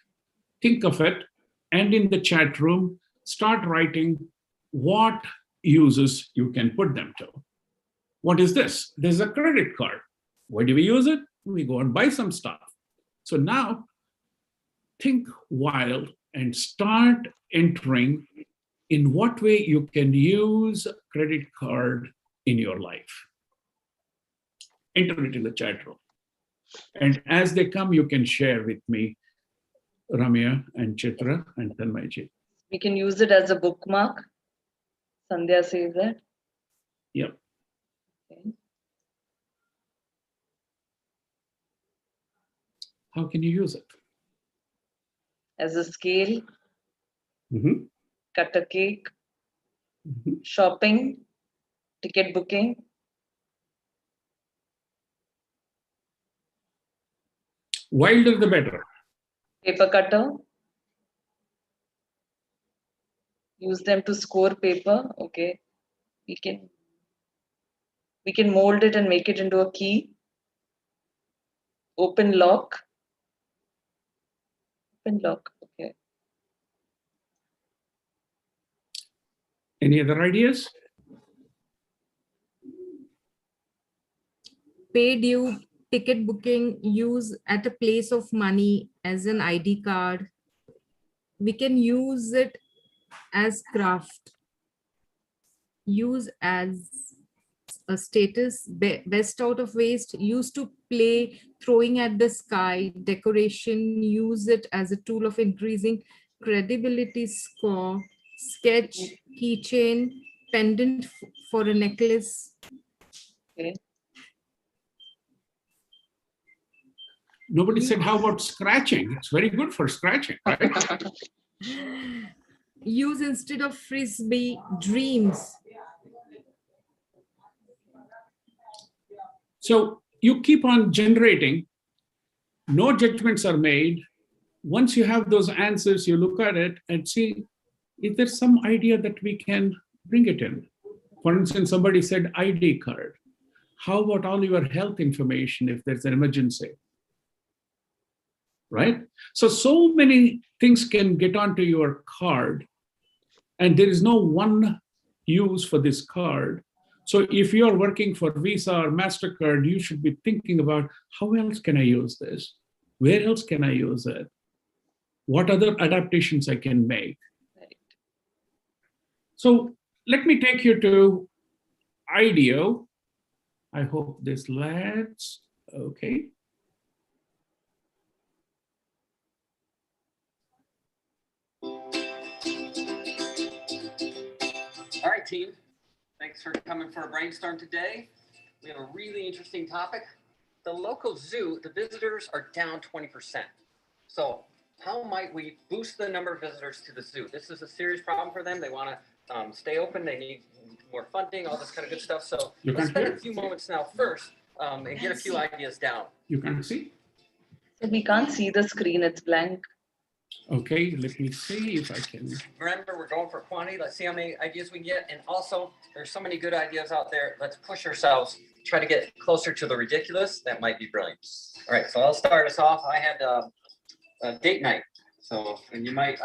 think of it, and in the chat room, start writing what uses you can put them to. What is this? There's a credit card. Why do we use it? We go and buy some stuff. So now think wild and start entering in what way you can use a credit card in your life. Enter it in the chat room. And as they come, you can share with me, Ramya and Chitra and Tanmayji. We can use it as a bookmark. Sandhya says that. Yep. Okay. How can you use it? As a scale, Mm-hmm. cut a cake, Mm-hmm. shopping, ticket booking. Wilder the better. Paper cutter. Use them to score paper. Okay. We can mold it and make it into a key. Open lock. Open lock. Okay. Any other ideas? Pay due, ticket booking, use at a place of money as an ID card. We can use it as craft. Use as a status, best out of waste, used to play, throwing at the sky, decoration, use it as a tool of increasing credibility score, sketch, keychain, pendant for a necklace. Okay. Nobody said, how about scratching? It's very good for scratching, right? use instead of frisbee dreams. So you keep on generating, no judgments are made. Once you have those answers, you look at it and see if there's some idea that we can bring it in. For instance, somebody said ID card. How about all your health information if there's an emergency? Right? So many things can get onto your card, and there is no one use for this card. So if you're working for Visa or MasterCard, you should be thinking about how else can I use this? Where else can I use it? What other adaptations I can make? So let me take you to IDEO. I hope this lads. Okay. All right, team. Thanks for coming for a brainstorm today. We have a really interesting topic. The local zoo, the visitors are down 20%. So how might we boost the number of visitors to the zoo? This is a serious problem for them. They want to stay open. They need more funding, all this kind of good stuff. So let's spend a few moments now first and get a few ideas down. You can't see? We can't see the screen. It's blank. Okay, let me see if I can. Remember, we're going for quantity. Let's see how many ideas we get. And also, there's so many good ideas out there. Let's push ourselves, try to get closer to the ridiculous. That might be brilliant. All right, so I'll start us off. I had a date night. So, and you might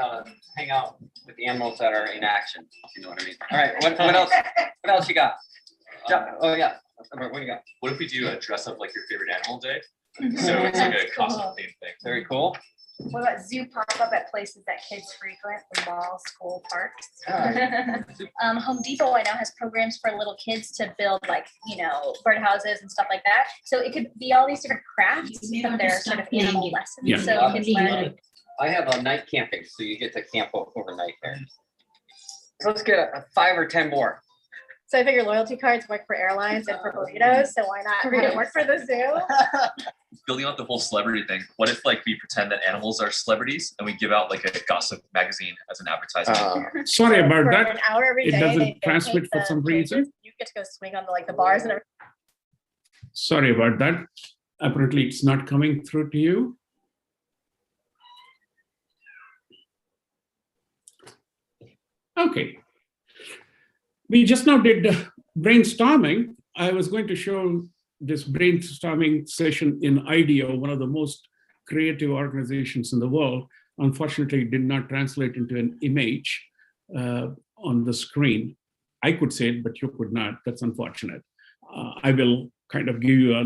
hang out with the animals that are in action, if you know what I mean. All right, what else? What else you got? Oh, yeah. What do you got? What if we do a dress up like your favorite animal day? So it's like a costume theme thing. Very cool. What about zoo pop-up at places that kids frequent, the mall, school, parks? Home Depot, I know, has programs for little kids to build, like, you know, birdhouses and stuff like that. So it could be all these different crafts from their sort of animal lessons. Yeah. So kids learn. I have a night camping, so you get to camp overnight there. So let's get a 5 or 10 more. So I figure loyalty cards work for airlines and for burritos. So why not have it work for the zoo? Building out the whole celebrity thing. What if like we pretend that animals are celebrities and we give out like a gossip magazine as an advertisement? Sorry about For that. an hour every It day, doesn't they transmit take for the some pictures. reason. You get to go swing on the bars and everything. Sorry about that. Apparently, it's not coming through to you. Okay. We just now did brainstorming. I was going to show this brainstorming session in IDEO, one of the most creative organizations in the world. Unfortunately, it did not translate into an image on the screen. I could say it, but you could not. That's unfortunate. I will kind of give you a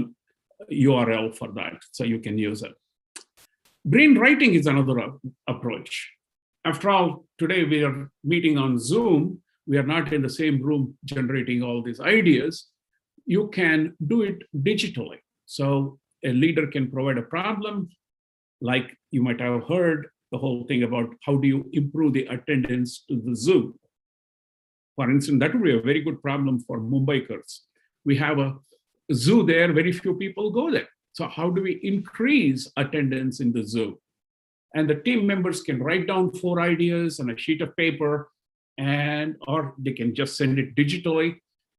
URL for that so you can use it. Brainwriting is another approach. After all, today we are meeting on Zoom. We are not in the same room generating all these ideas. You can do it digitally. So a leader can provide a problem, like you might have heard the whole thing about how do you improve the attendance to the zoo. For instance, that would be a very good problem for Mumbaikars. We have a zoo there, very few people go there. So how do we increase attendance in the zoo? And the team members can write down 4 ideas on a sheet of paper, or they can just send it digitally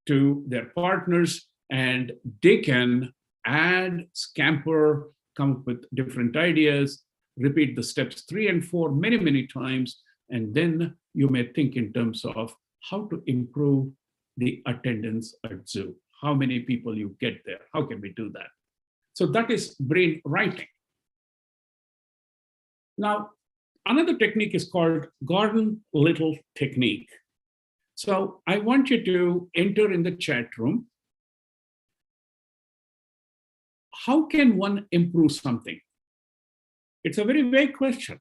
to their partners, and they can add, Scamper, come up with different ideas, repeat the steps 3 and 4 many, many times, and then you may think in terms of how to improve the attendance at zoo. How many people you get there? How can we do that? So that is brainwriting. Now, another technique is called Gordon Little technique. So I want you to enter in the chat room. How can one improve something? It's a very vague question.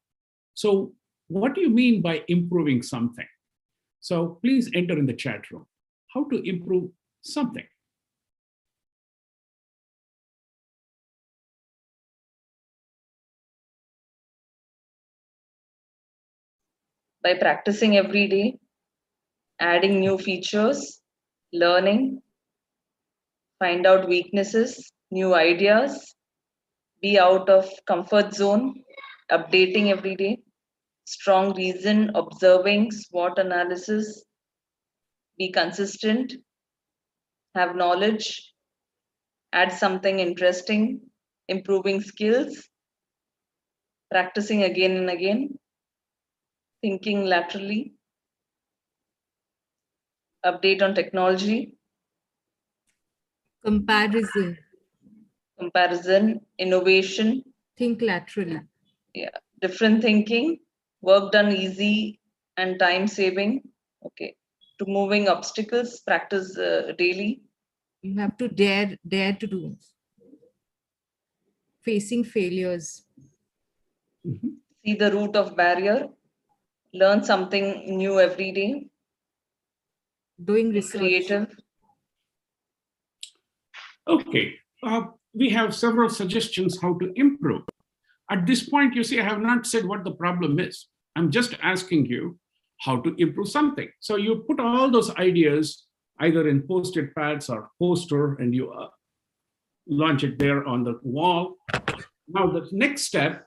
So what do you mean by improving something? So please enter in the chat room. How to improve something? By practicing every day, adding new features, learning, find out weaknesses, new ideas, be out of comfort zone, updating every day. strong reason, observing, SWOT analysis, be consistent, have knowledge, add something interesting, improving skills, practicing again and again, thinking laterally, update on technology, Comparison. comparison, innovation, Think laterally. different thinking, work done easy and time saving. Okay. Removing obstacles, practice daily. You have to dare to do. Facing failures. See the root of barrier, learn something new every day, Doing be research. creative. Okay, we have several suggestions how to improve. At this point, you see, I have not said what the problem is. I'm just asking you how to improve something. So you put all those ideas either in post-it pads or poster, and you launch it there on the wall. Now the next step,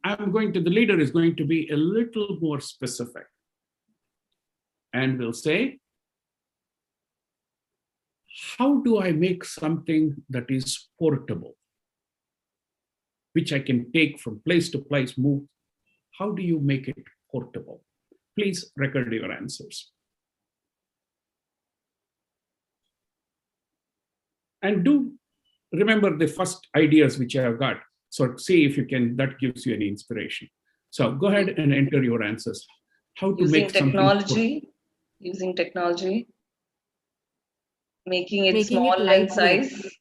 the leader is going to be a little more specific. And will say, how do I make something that is portable, which I can take from place to place, move? How do you make it portable? Please record your answers. And do remember the first ideas which I have got. So see if you can, that gives you any inspiration. So go ahead and enter your answers. How to Using make something technology, making it Making small it in lightweight. size,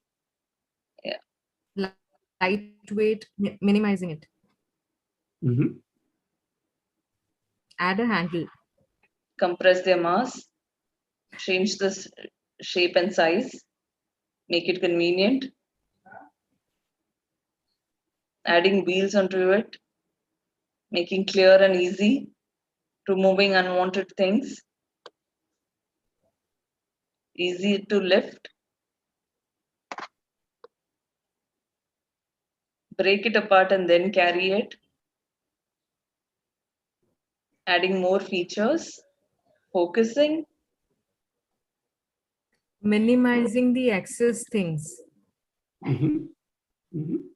Lightweight, minimizing it. Mhm. Add a handle. compress their mass, change the shape and size, make it convenient, adding wheels onto it, making clear and easy, removing unwanted things, easy to lift, break it apart and then carry it, adding more features, focusing, Minimizing the excess things. Mhm. Mhm.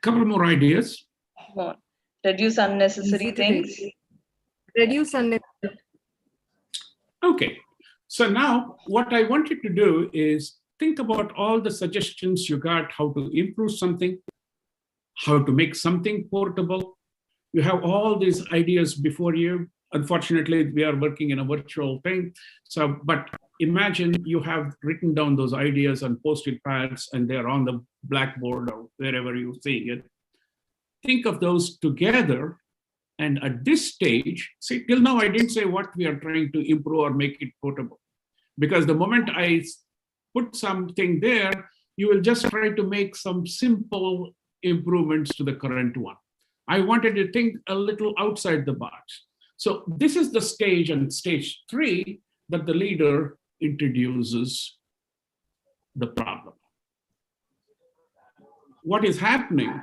Couple more ideas. reduce unnecessary Easy to things. Reduce unnecessary. Okay, so now what I want you to do is think about all the suggestions you got, how to improve something, how to make something portable. You have all these ideas before you. Unfortunately, we are working in a virtual thing. So, but imagine you have written down those ideas on post-it pads and they're on the blackboard or wherever you're seeing it. Think of those together. And at this stage, see, till now, I didn't say what we are trying to improve or make it portable. Because the moment I put something there, you will just try to make some simple improvements to the current one. I wanted to think a little outside the box. So this is the stage, and stage 3, that the leader introduces the problem. What is happening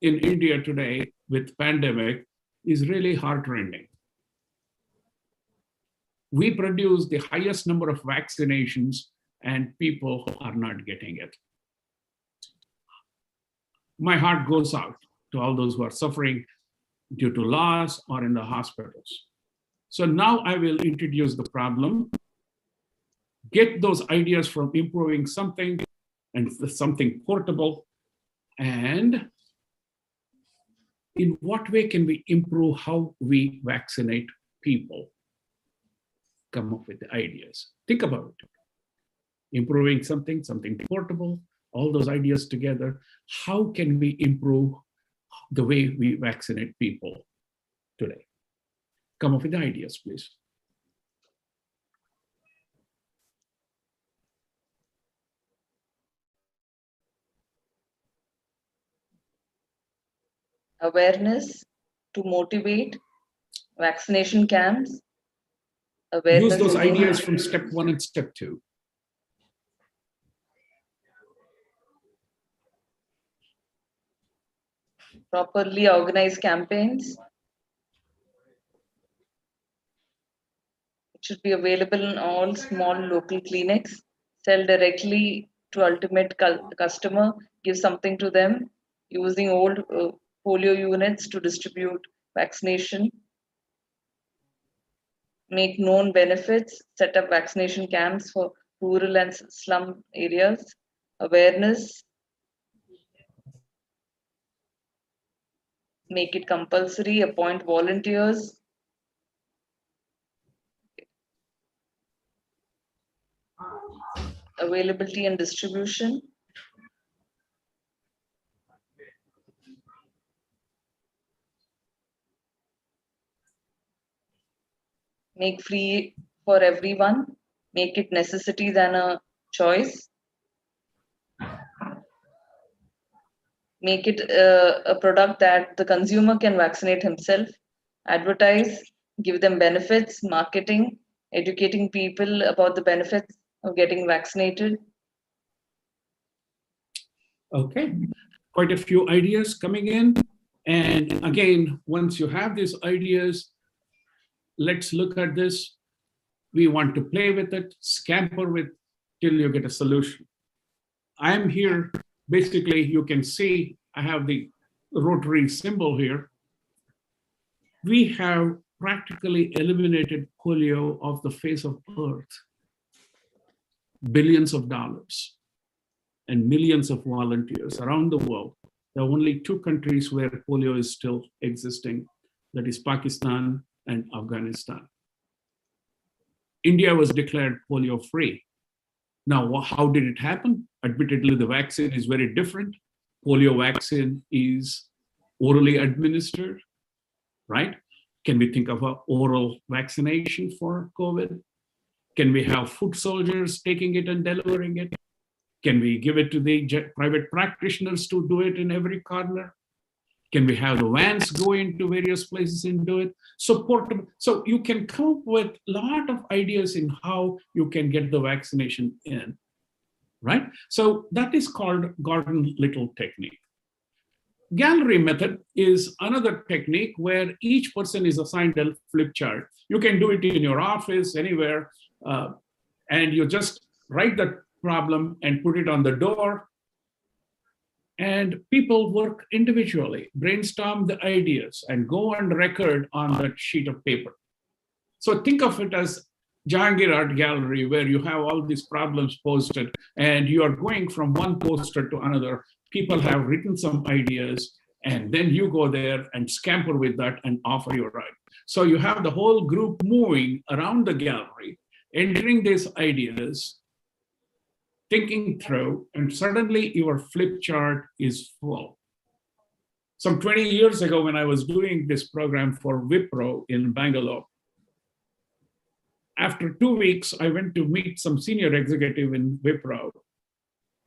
in India today with pandemic is really heartrending. We produce the highest number of vaccinations and people are not getting it. My heart goes out to all those who are suffering due to loss or in the hospitals. So now I will introduce the problem, get those ideas from improving something and something portable, and in what way can we improve how we vaccinate people? Come up with the ideas. Think about it. Improving something portable, all those ideas together. How can we improve the way we vaccinate people today? Come up with the ideas, please. Awareness to motivate, vaccination camps, Use awareness. those ideas from step 1 and step 2. properly organized campaigns. It should be available in all small local clinics, sell directly to ultimate customer, give something to them, using old polio units to distribute vaccination, make known benefits, set up vaccination camps for rural and slum areas, awareness, make it compulsory, appoint volunteers, availability and distribution, make free for everyone, make it necessity than a choice, make it a product that the consumer can vaccinate himself, advertise, give them benefits, marketing, educating people about the benefits of getting vaccinated. Okay, quite a few ideas coming in. And again, once you have these ideas, let's look at this. We want to play with it, scamper with till you get a solution. I'm here, basically, you can see I have the rotary symbol here. We have practically eliminated polio off the face of Earth. Billions of dollars and millions of volunteers around the world. There are only 2 countries where polio is still existing, that is Pakistan and Afghanistan. India was declared polio-free. Now, how did it happen? Admittedly, the vaccine is very different. Polio vaccine is orally administered, right? Can we think of an oral vaccination for COVID? Can we have foot soldiers taking it and delivering it? Can we give it to the private practitioners to do it in every corner? Can we have the vans go into various places and do it? So you can come up with a lot of ideas in how you can get the vaccination in, right? So that is called Gordon Little technique. Gallery method is another technique where each person is assigned a flip chart. You can do it in your office, anywhere, and you just write the problem and put it on the door. And people work individually, brainstorm the ideas and go on record on that sheet of paper. So think of it as Jahangir Art Gallery, where you have all these problems posted and you are going from one poster to another. People have written some ideas and then you go there and scamper with that and offer your right. So you have the whole group moving around the gallery, entering these ideas, thinking through, and suddenly your flip chart is full. Some 20 years ago, when I was doing this program for Wipro in Bangalore, after 2 weeks, I went to meet some senior executive in Wipro.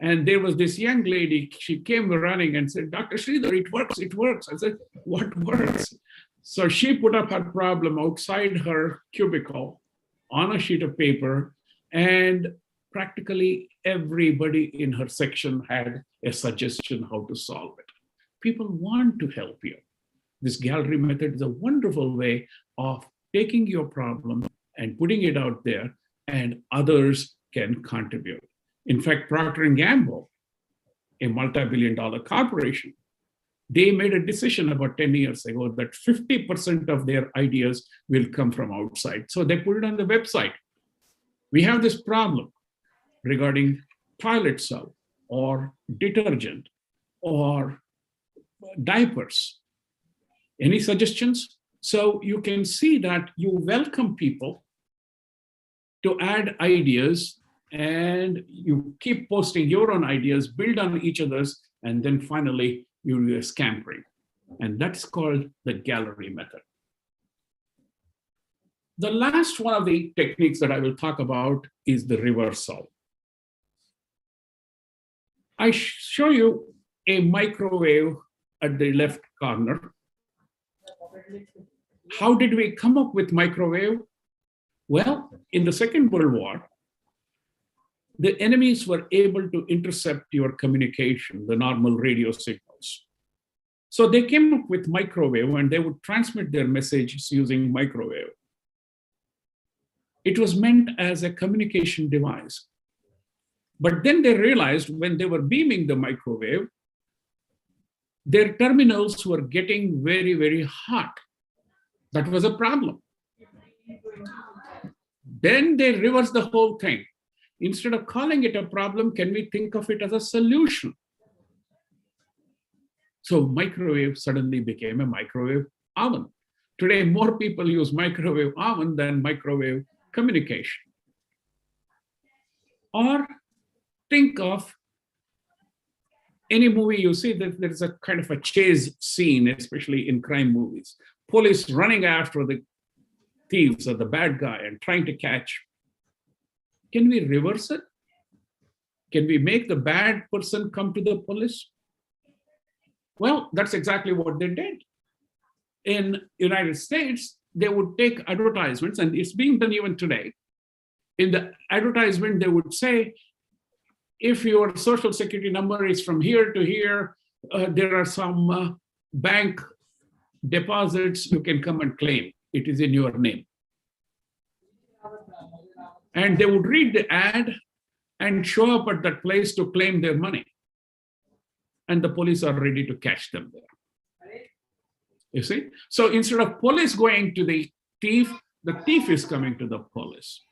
And there was this young lady, she came running and said, Dr. Sridhar, it works, it works. I said, what works? So she put up her problem outside her cubicle on a sheet of paper, and practically everybody in her section had a suggestion how to solve it. People want to help you. This gallery method is a wonderful way of taking your problem and putting it out there, and others can contribute. In fact, Procter & Gamble, a multi-billion-dollar corporation, they made a decision about 10 years ago that 50% of their ideas will come from outside. So they put it on the website. We have this problem regarding toilet soap or detergent or diapers. Any suggestions? So you can see that you welcome people to add ideas, and you keep posting your own ideas, build on each other's, and then finally you do a scampering. And that's called the gallery method. The last one of the techniques that I will talk about is the reversal. I show you a microwave at the left corner. How did we come up with microwave? Well, in the Second World War, the enemies were able to intercept your communication, the normal radio signals. So they came up with microwave, and they would transmit their messages using microwave. It was meant as a communication device. But then they realized when they were beaming the microwave, their terminals were getting very, very hot. That was a problem. Then they reversed the whole thing. Instead of calling it a problem, can we think of it as a solution? So microwave suddenly became a microwave oven. Today, more people use microwave oven than microwave communication. Or think of any movie you see that there's a kind of a chase scene, especially in crime movies. Police running after the thieves or the bad guy and trying to catch. Can we reverse it? Can we make the bad person come to the police? Well, that's exactly what they did. In United States, they would take advertisements, and it's being done even today. In the advertisement, they would say, if your social security number is from here to here, there are some bank deposits you can come and claim. It is in your name. And they would read the ad and show up at that place to claim their money. And the police are ready to catch them there. You see? So instead of police going to the thief is coming to the police.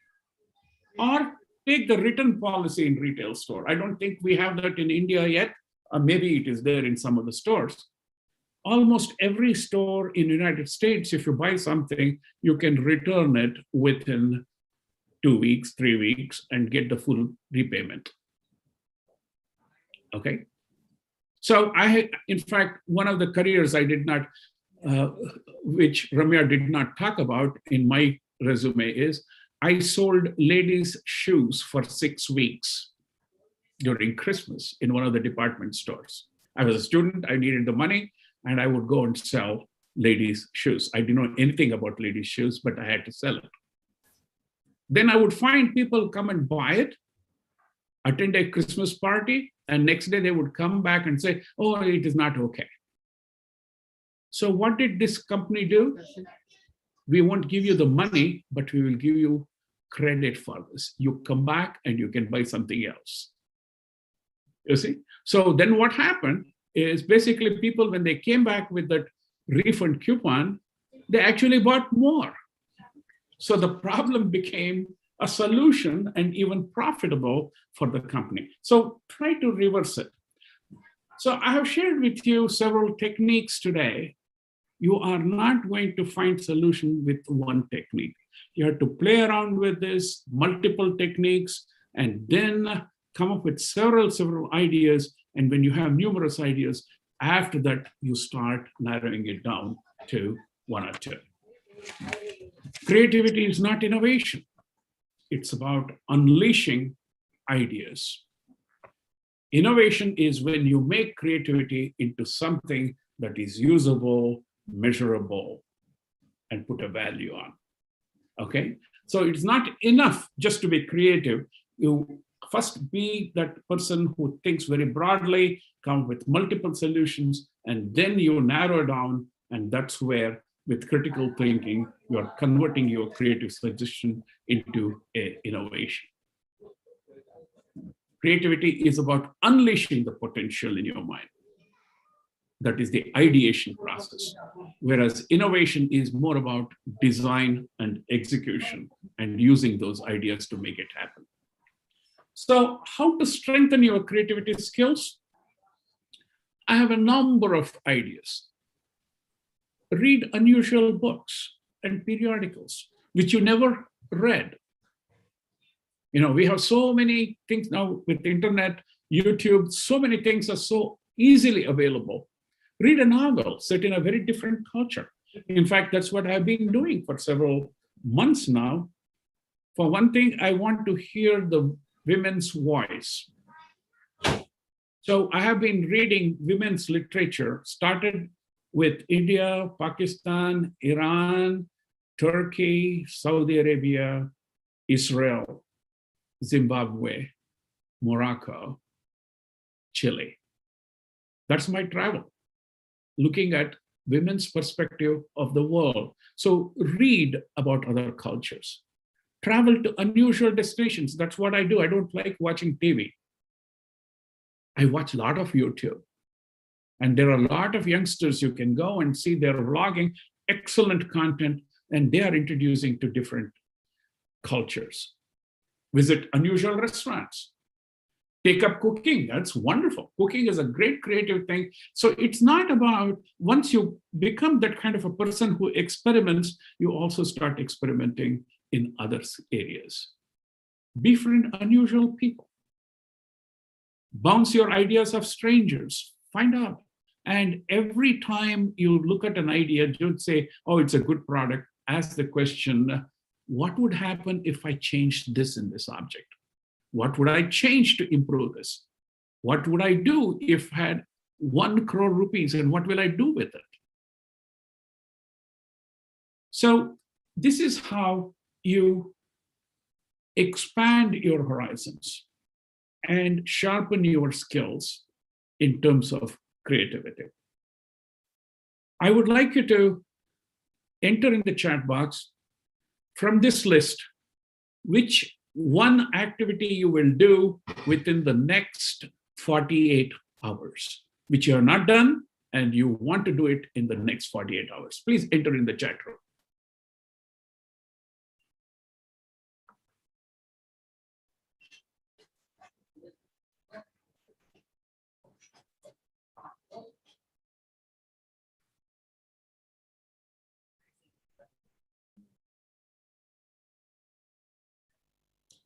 Or take the written policy in retail store. I don't think we have that in India yet. Maybe it is there in some of the stores. Almost every store in the United States, if you buy something, you can return it within 2 weeks, 3 weeks, and get the full repayment. Okay. So I had, in fact, one of the careers I did not, which Ramya did not talk about in my resume is, I sold ladies' shoes for 6 weeks during Christmas in one of the department stores. I was a student, I needed the money, and I would go and sell ladies' shoes. I didn't know anything about ladies' shoes, but I had to sell it. Then I would find people come and buy it, attend a Christmas party, and next day they would come back and say, oh, it is not okay. So what did this company do? We won't give you the money, but we will give you credit for this. You come back and you can buy something else. You see? So then what happened is basically people, when they came back with that refund coupon, they actually bought more. So the problem became a solution and even profitable for the company. So try to reverse it. So I have shared with you several techniques today. You are not going to find solution with one technique. You have to play around with this, multiple techniques, and then come up with several ideas. And when you have numerous ideas, after that, you start narrowing it down to 1 or 2. Creativity is not innovation. It's about unleashing ideas. Innovation is when you make creativity into something that is usable, measurable, and put a value on. Okay? So it's not enough just to be creative. You first be that person who thinks very broadly, come with multiple solutions, and then you narrow down, and that's where, with critical thinking, you are converting your creative suggestion into an innovation. Creativity is about unleashing the potential in your mind. That is the ideation process. Whereas innovation is more about design and execution and using those ideas to make it happen. So how to strengthen your creativity skills? I have a number of ideas. Read unusual books and periodicals, which you never read. You know, we have so many things now with the internet, YouTube, so many things are so easily available. Read a novel set in a very different culture. In fact, that's what I've been doing for several months now. For one thing, I want to hear the women's voice. So I have been reading women's literature, started with India, Pakistan, Iran, Turkey, Saudi Arabia, Israel, Zimbabwe, Morocco, Chile. That's my travel. looking at women's perspective of the world. So read about other cultures. Travel to unusual destinations. That's what I do. I don't like watching TV. I watch a lot of YouTube. And there are a lot of youngsters you can go and see their vlogging, excellent content, and they are introducing to different cultures. Visit unusual restaurants. Take up cooking. That's wonderful. Cooking is a great creative thing. So it's not about, once you become that kind of a person who experiments, you also start experimenting in other areas. Befriend unusual people. Bounce your ideas of strangers. Find out. And every time you look at an idea, don't say, oh, it's a good product. Ask the question, what would happen if I changed this in this object? What would I change to improve this? What would I do if I had 1 crore rupees, and what will I do with it? So this is how you expand your horizons and sharpen your skills in terms of creativity. I would like you to enter in the chat box from this list, which one activity you will do within the next 48 hours, which you are not done and you want to do it in the next 48 hours. Please enter in the chat room.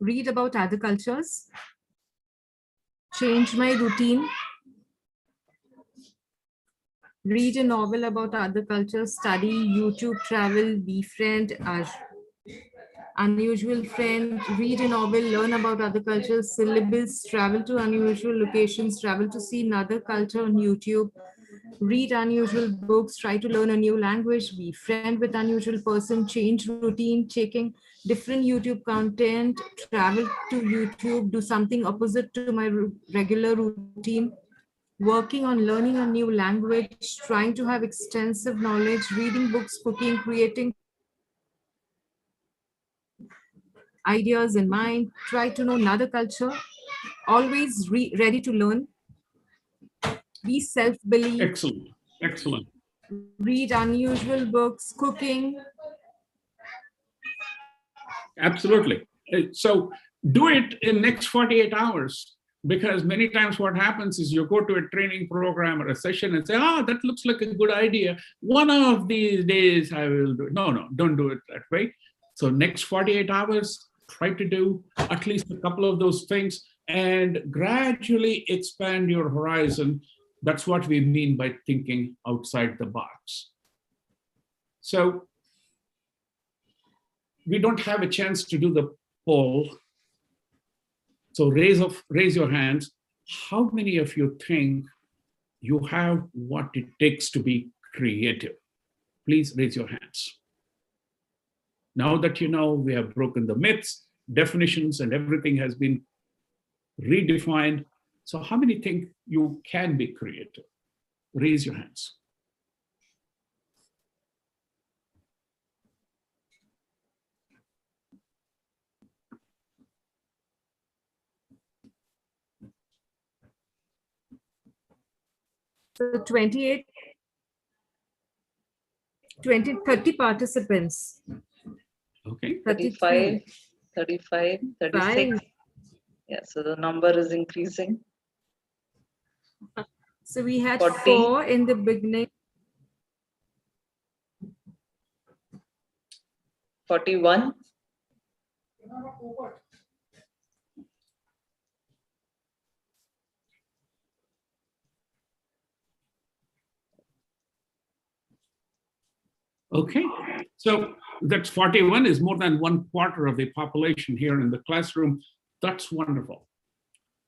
Read about other cultures, change my routine, read a novel about other cultures, study, YouTube, travel, befriend, unusual friend, read a novel, learn about other cultures, syllabus, travel to unusual locations, travel to see another culture on YouTube, read unusual books, try to learn a new language, be friend with unusual person, change routine, checking different YouTube content, travel to YouTube, do something opposite to my regular routine, working on learning a new language, trying to have extensive knowledge, reading books, cooking, creating ideas in mind, try to know another culture, always ready to learn, be self-believed. Excellent, excellent. Read unusual books, cooking. Absolutely. So do it in next 48 hours, because many times what happens is you go to a training program or a session and say, that looks like a good idea. One of these days I will do it. No, don't do it that way. So next 48 hours, try to do at least a couple of those things and gradually expand your horizon. That's what we mean by thinking outside the box. So we don't have a chance to do the poll. So raise your hands. How many of you think you have what it takes to be creative? Please raise your hands. Now that you know we have broken the myths, definitions, and everything has been redefined. So how many think you can be creative? Raise your hands. So 30 participants. Okay. 35, 35, 36. Yeah, so the number is increasing. So we had 40. 4 in the beginning. 41. Okay, so that's 41 is more than 1/4 of the population here in the classroom. That's wonderful.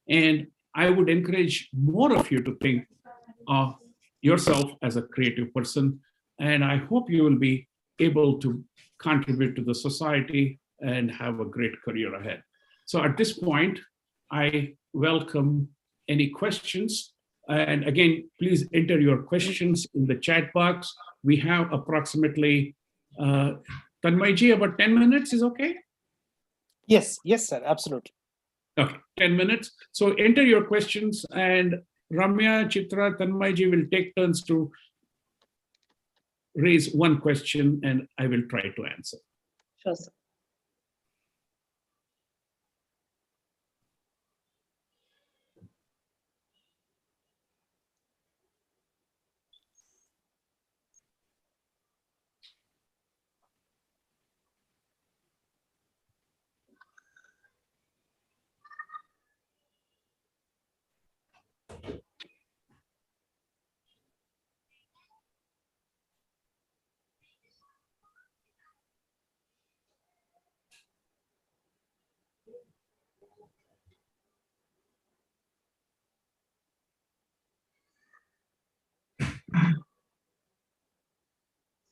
And I would encourage more of you to think of yourself as a creative person. And I hope you will be able to contribute to the society and have a great career ahead. So at this point, I welcome any questions And again, please enter your questions in the chat box. We have approximately, Tanmayji, about 10 minutes is okay? Yes, yes, sir, absolutely. Okay, 10 minutes. So enter your questions, and Ramya, Chitra, Tanmayji will take turns to raise one question, and I will try to answer. Sure, sir.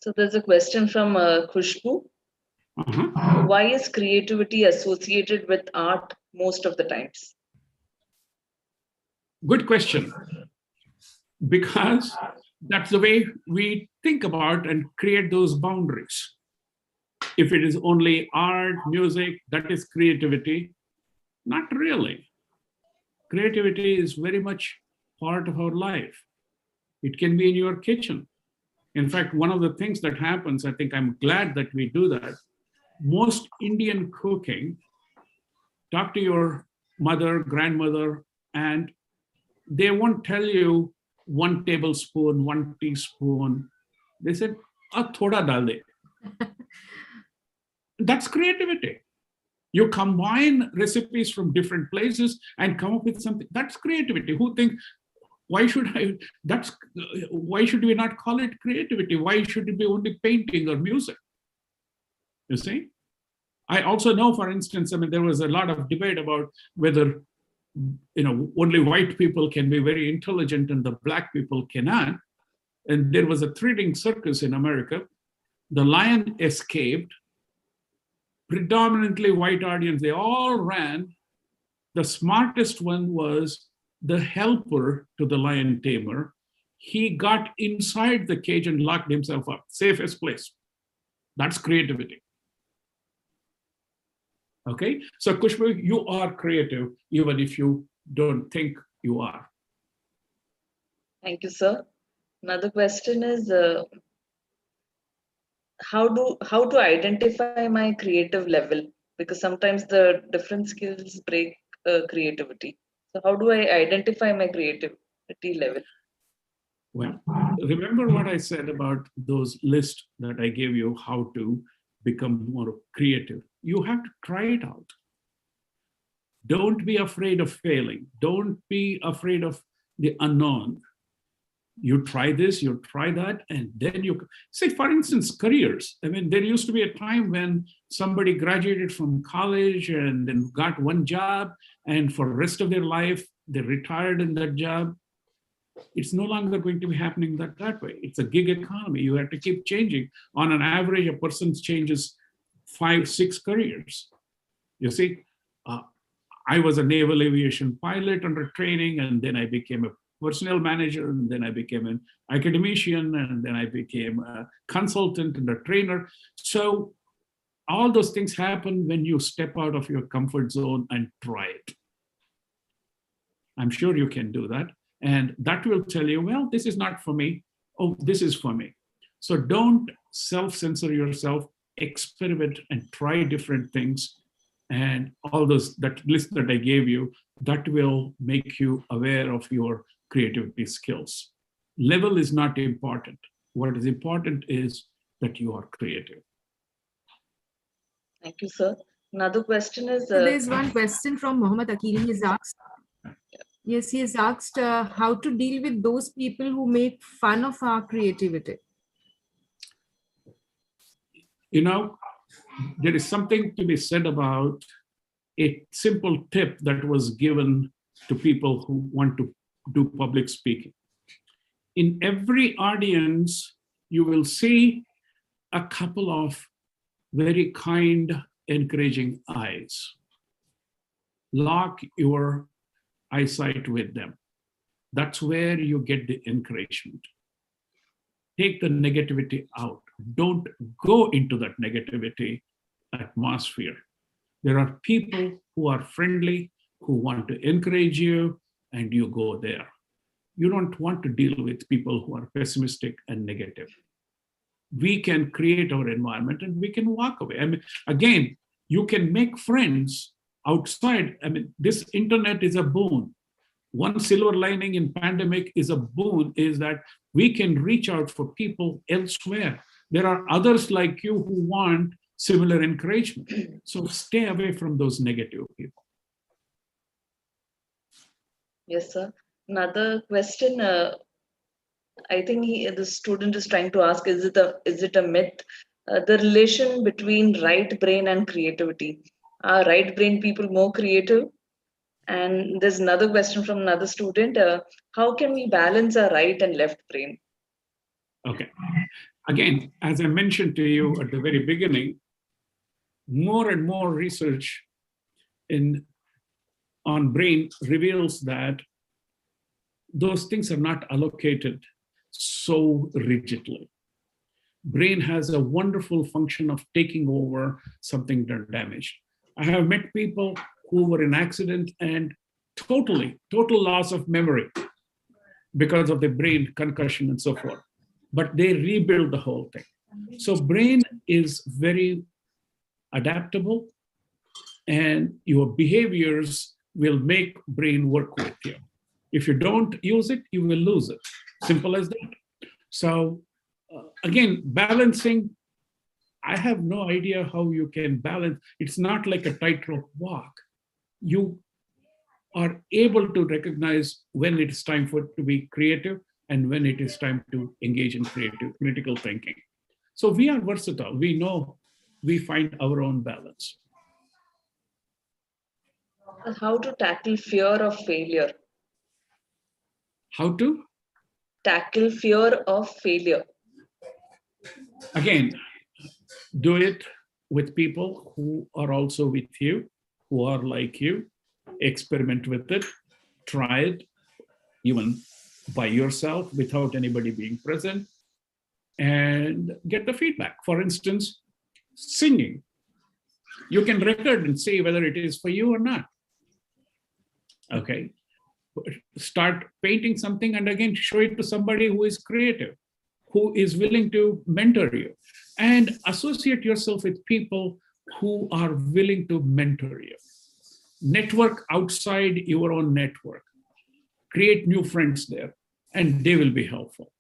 So there's a question from Khushbu. Why is creativity associated with art most of the times? Good question. Because that's the way we think about and create those boundaries. If it is only art, music, that is creativity. Not really. Creativity is very much part of our life. It can be in your kitchen. In fact, one of the things that happens, I think I'm glad that we do that. Most Indian cooking, talk to your mother, grandmother, and they won't tell you 1 tablespoon, 1 teaspoon. They said, thoda dal de. That's creativity. You combine recipes from different places and come up with something. That's creativity. Who think, why should we not call it creativity? Why should it be only painting or music? You see? I also know, for instance, I mean, there was a lot of debate about whether, only white people can be very intelligent and the black people cannot. And there was a 3-ring circus in America. The lion escaped. Predominantly white audience, they all ran. The smartest one was the helper to the lion tamer. He got inside the cage and locked himself up. Safest place. That's creativity. Okay, so Khushbu, you are creative, even if you don't think you are. Thank you, sir. Another question is, how to identify my creative level? Because sometimes the different skills break creativity. So how do I identify my creativity level? Well, remember what I said about those lists that I gave you, how to become more creative. You have to try it out. Don't be afraid of failing. Don't be afraid of the unknown. You try this, you try that, and then you say, for instance, careers. I mean, there used to be a time when somebody graduated from college and then got one job, and for the rest of their life, they retired in that job. It's no longer going to be happening that way. It's a gig economy. You have to keep changing. On an average, a person changes 5-6 careers. You see, I was a naval aviation pilot under training, and then I became a personnel manager, and then I became an academician, and then I became a consultant and a trainer. So all those things happen when you step out of your comfort zone and try it. I'm sure you can do that. And that will tell you, well, this is not for me. Oh, this is for me. So don't self-censor yourself, experiment and try different things. And all those, that list that I gave you, that will make you aware of your creativity skills. Level is not important. What is important is that you are creative. Thank you, sir. Another question is... So there's one question from Mohammed Akili. He's asked, yes, he has asked how to deal with those people who make fun of our creativity. You know, there is something to be said about a simple tip that was given to people who want to do public speaking. In every audience, you will see a couple of very kind, encouraging eyes. Lock your eyesight with them. That's where you get the encouragement. Take the negativity out. Don't go into that negativity atmosphere. There are people who are friendly, who want to encourage you, and you go there. You don't want to deal with people who are pessimistic and negative. We can create our environment and we can walk away. I mean, again, you can make friends outside. I mean, this internet is a boon. One silver lining in pandemic is a boon is that we can reach out for people elsewhere. There are others like you who want similar encouragement. So stay away from those negative people. Yes, sir. Another question. I think the student is trying to ask: is it a myth? The relation between right brain and creativity. Are right brain people more creative? And there's another question from another student. How can we balance our right and left brain? Okay. Again, as I mentioned to you at the very beginning, more and more research on brain reveals that those things are not allocated so rigidly. Brain has a wonderful function of taking over something that damaged. I have met people who were in accident and total loss of memory because of the brain concussion and so forth. But they rebuild the whole thing. So brain is very adaptable, and your behaviors will make brain work with you. If you don't use it, you will lose it. Simple as that. So again, balancing, I have no idea how you can balance. It's not like a tightrope walk. You are able to recognize when it's time to be creative and when it is time to engage in critical thinking. So we are versatile. We know we find our own balance. How to tackle fear of failure? How to? Tackle fear of failure. Again, do it with people who are also with you, who are like you. Experiment with it. Try it, even by yourself without anybody being present, and get the feedback. For instance, singing. You can record and say whether it is for you or not. Okay. Start painting something and again show it to somebody who is creative, who is willing to mentor you, and associate yourself with people who are willing to mentor you. Network outside your own network. Create new friends there, and they will be helpful.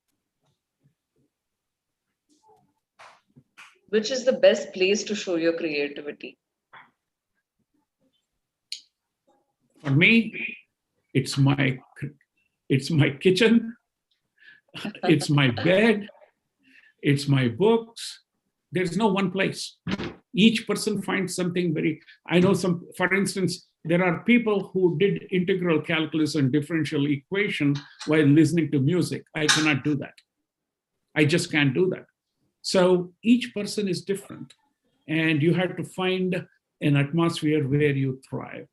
Which is the best place to show your creativity? For me, it's my kitchen, it's my bed, it's my books. There's no one place. Each person finds something I know some, for instance, there are people who did integral calculus and differential equation while listening to music. I cannot do that. I just can't do that. So each person is different, and you have to find an atmosphere where you thrive.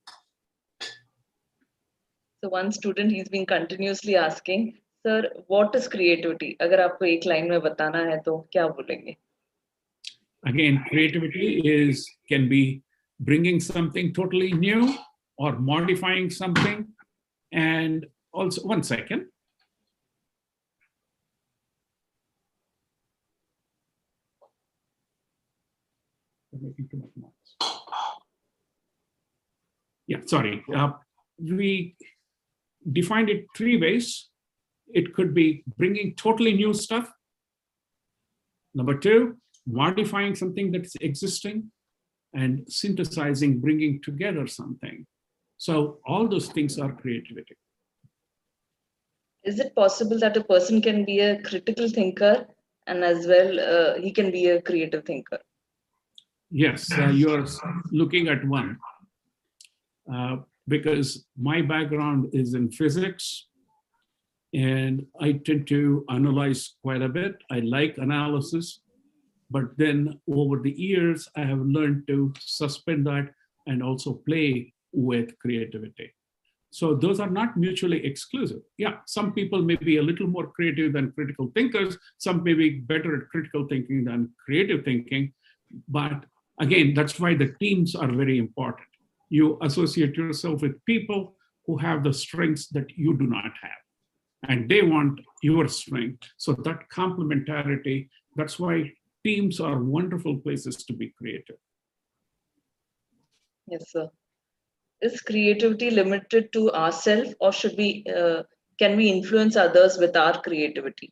So one student, he's been continuously asking, sir, what is creativity? अगर आपको एक line में बताना है तो क्या बोलेंगे? Again, creativity can be bringing something totally new or modifying something. And also, one second. I'm making too much noise. Yeah, sorry. We defined it 3 ways. It could be bringing totally new stuff. Number 2, modifying something that's existing, and synthesizing, bringing together something. So all those things are creativity. Is it possible that a person can be a critical thinker and as well he can be a creative thinker? Yes, you're looking at one. Because my background is in physics, and I tend to analyze quite a bit. I like analysis, but then over the years, I have learned to suspend that and also play with creativity. So those are not mutually exclusive. Yeah, some people may be a little more creative than critical thinkers. Some may be better at critical thinking than creative thinking. But again, that's why the teams are very important. You associate yourself with people who have the strengths that you do not have, and they want your strength. So that complementarity, that's why teams are wonderful places to be creative. Yes, sir. Is creativity limited to ourselves, or can we influence others with our creativity?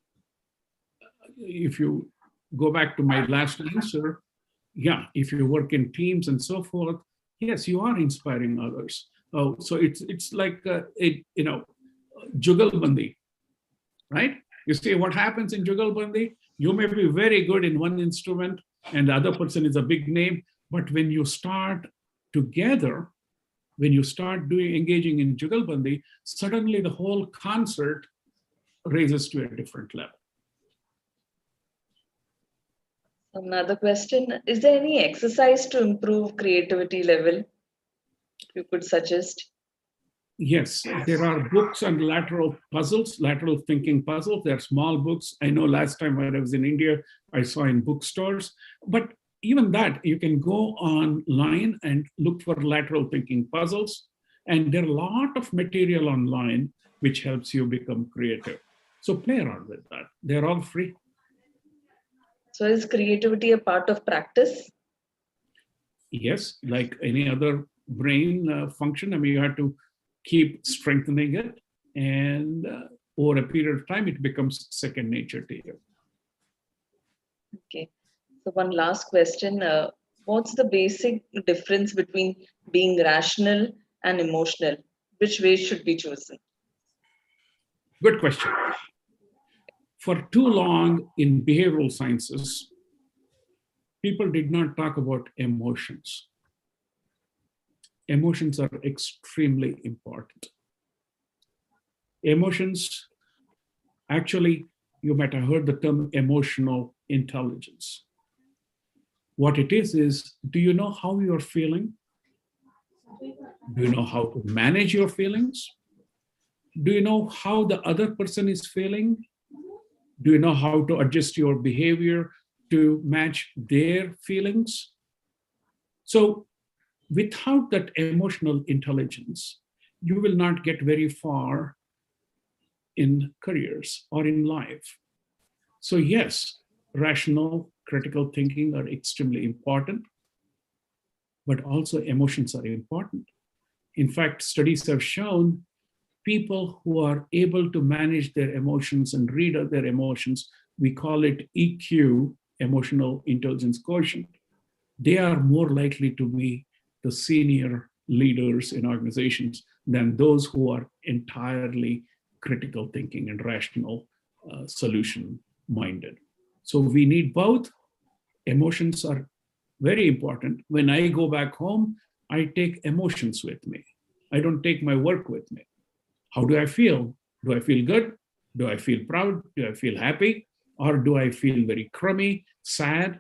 If you go back to my last answer, yeah, if you work in teams and so forth, yes, you are inspiring others. So it's like jugalbandi, right? You see what happens in jugalbandi? You may be very good in one instrument, and the other person is a big name, but when you start together, when you start engaging in jugalbandi, suddenly the whole concert raises to a different level. Another question, is there any exercise to improve creativity level you could suggest? Yes, there are books on lateral puzzles, lateral thinking puzzles. They're small books. I know last time when I was in India, I saw in bookstores, but even that, you can go online and look for lateral thinking puzzles. And there are a lot of material online which helps you become creative. So play around with that. They're all free. So is creativity a part of practice? Yes, like any other brain function. I mean, you have to keep strengthening it. And over a period of time, it becomes second nature to you. Okay. So one last question. What's the basic difference between being rational and emotional? Which way should be chosen? Good question. For too long in behavioral sciences, people did not talk about emotions. Emotions are extremely important. Emotions, actually, you might have heard the term emotional intelligence. What it is, do you know how you're feeling? Do you know how to manage your feelings? Do you know how the other person is feeling? Do you know how to adjust your behavior to match their feelings? So without that emotional intelligence, you will not get very far in careers or in life. So yes, rational, critical thinking are extremely important, but also emotions are important. In fact, studies have shown people who are able to manage their emotions and read their emotions, we call it EQ, emotional intelligence quotient, they are more likely to be the senior leaders in organizations than those who are entirely critical thinking and rational solution minded. So we need both. Emotions are very important. When I go back home, I take emotions with me. I don't take my work with me. How do I feel? Do I feel good? Do I feel proud? Do I feel happy? Or do I feel very crummy, sad?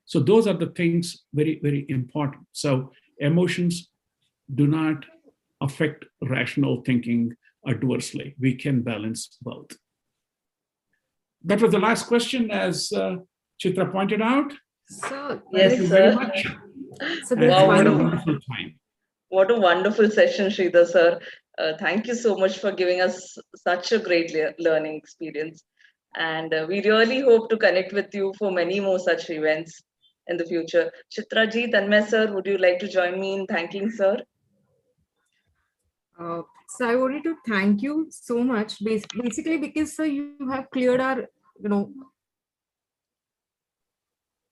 So those are the things very, very important. So emotions do not affect rational thinking adversely. We can balance both. That was the last question, as Chitra pointed out. So Yes, Thank you very sir. much. So And there's Wow, had a one wonderful time. What a wonderful session, Sridhar sir. Thank you so much for giving us such a great learning experience. And we really hope to connect with you for many more such events in the future. Chitra ji, Tanmay sir, would you like to join me in thanking sir? So I wanted to thank you so much, basically because sir, you have cleared our,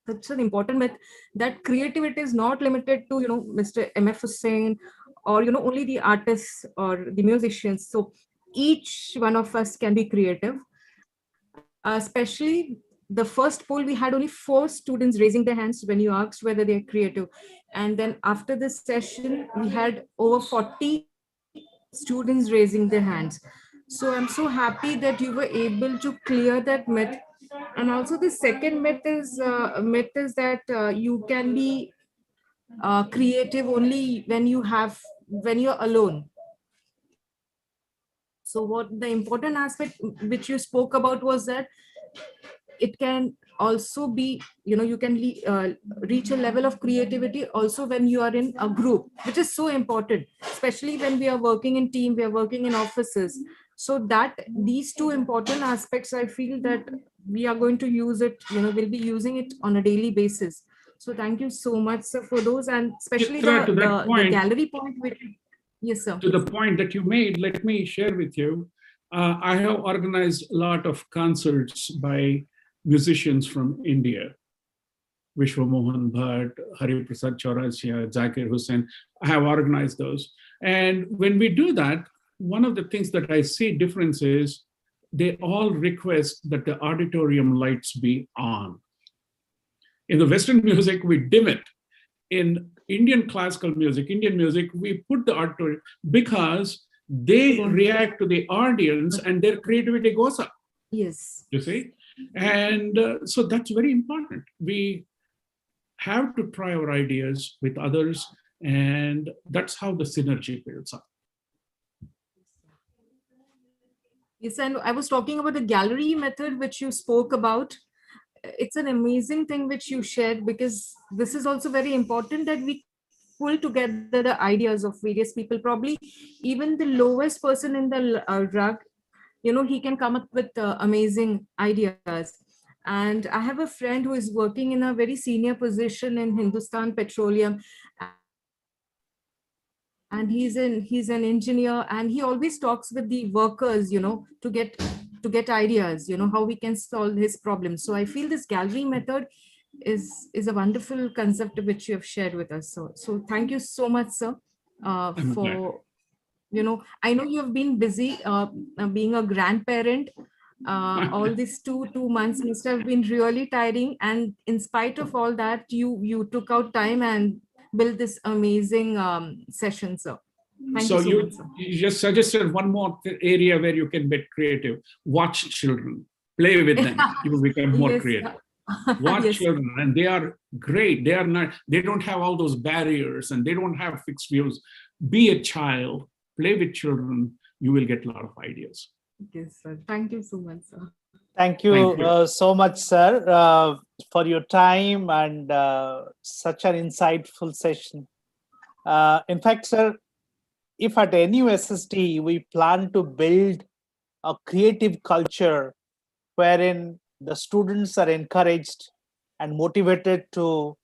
such an important myth that creativity is not limited to, Mr. M.F. Hussain or, only the artists or the musicians. So each one of us can be creative, especially the first poll, we had only 4 students raising their hands when you asked whether they're creative. And then after this session, we had over 40 students raising their hands. So I'm so happy that you were able to clear that myth. And also the second myth is that you can be creative only when you have when you're alone. So what the important aspect which you spoke about was that it can also be, you can reach a level of creativity also when you are in a group, which is so important, especially when we are working in team, we are working in offices. So that these two important aspects, I feel that we are going to use it, we'll be using it on a daily basis. So thank you so much, sir, for those, and especially Sir, to that point, the gallery point, which, yes, sir. To the point that you made, let me share with you. I have organized a lot of concerts by musicians from India. Vishwa Mohan Bhatt, Hari Prasad Chaurasia, Zakir Hussain. I have organized those. And when we do that, one of the things that I see difference is they all request that the auditorium lights be on. In the Western music, we dim it. In Indian classical music, Indian music, we put the auditorium because they react to the audience and their creativity goes up. Yes. You see? And so that's very important. We have to try our ideas with others, and that's how the synergy builds up. Yes, and I was talking about the gallery method which you spoke about. It's an amazing thing which you shared, because this is also very important that we pull together the ideas of various people. Probably even the lowest person in the rug, he can come up with amazing ideas. And I have a friend who is working in a very senior position in Hindustan Petroleum, and he's an engineer, and he always talks with the workers, to get ideas, how we can solve his problems. So I feel this gallery method is a wonderful concept which you have shared with us. So thank you so much, sir, for I know you have been busy being a grandparent. All these two months must have been really tiring, and in spite of all that, you took out time and build this amazing session, sir. Thank you so much, sir. You just suggested one more area where you can get creative. Watch children, play with them. You will become more Yes, creative. Watch yes, children, and they are great. They don't have all those barriers, and they don't have fixed views. Be a child, play with children. You will get a lot of ideas. Yes, sir. Thank you so much, sir. Thank you, so much, sir, for your time and such an insightful session. In fact, sir, if at NUSSD we plan to build a creative culture wherein the students are encouraged and motivated to,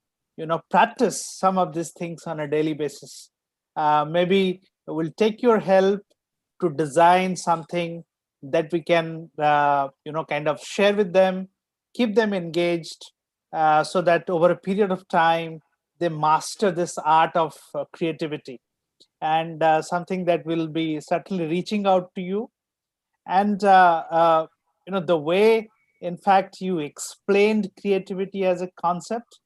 practice some of these things on a daily basis, maybe we'll take your help to design something that we can, kind of share with them, keep them engaged, so that over a period of time, they master this art of creativity. And something that will be certainly reaching out to you. And, the way, in fact, you explained creativity as a concept,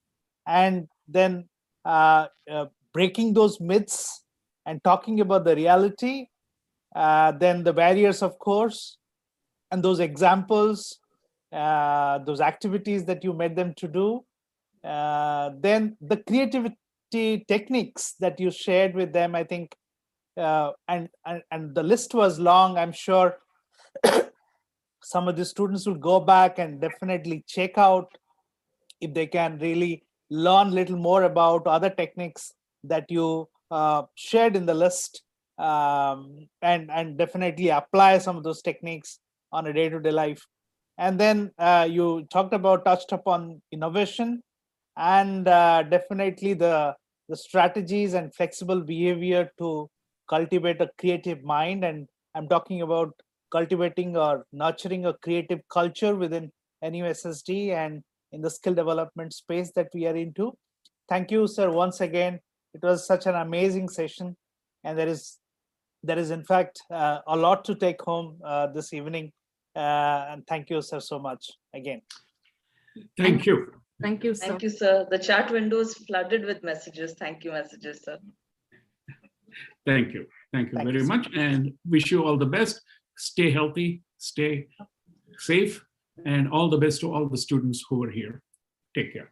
and then breaking those myths and talking about the reality, then the barriers, of course, and those examples, those activities that you made them to do, then the creativity techniques that you shared with them, I think, and the list was long. I'm sure some of the students will go back and definitely check out if they can really learn a little more about other techniques that you shared in the list, and definitely apply some of those techniques on a day-to-day life. And then you touched upon innovation, and definitely the strategies and flexible behavior to cultivate a creative mind. And I'm talking about cultivating or nurturing a creative culture within NUSSD and in the skill development space that we are into. Thank you, sir, once again. It was such an amazing session, and there is in fact a lot to take home this evening. And thank you, sir, so much again. Thank you. Thank you, sir. Thank you, sir. The chat window is flooded with messages. Thank you, messages, sir. Thank you. Thank you very much, and wish you all the best. Stay healthy, stay safe, and all the best to all the students who are here. Take care.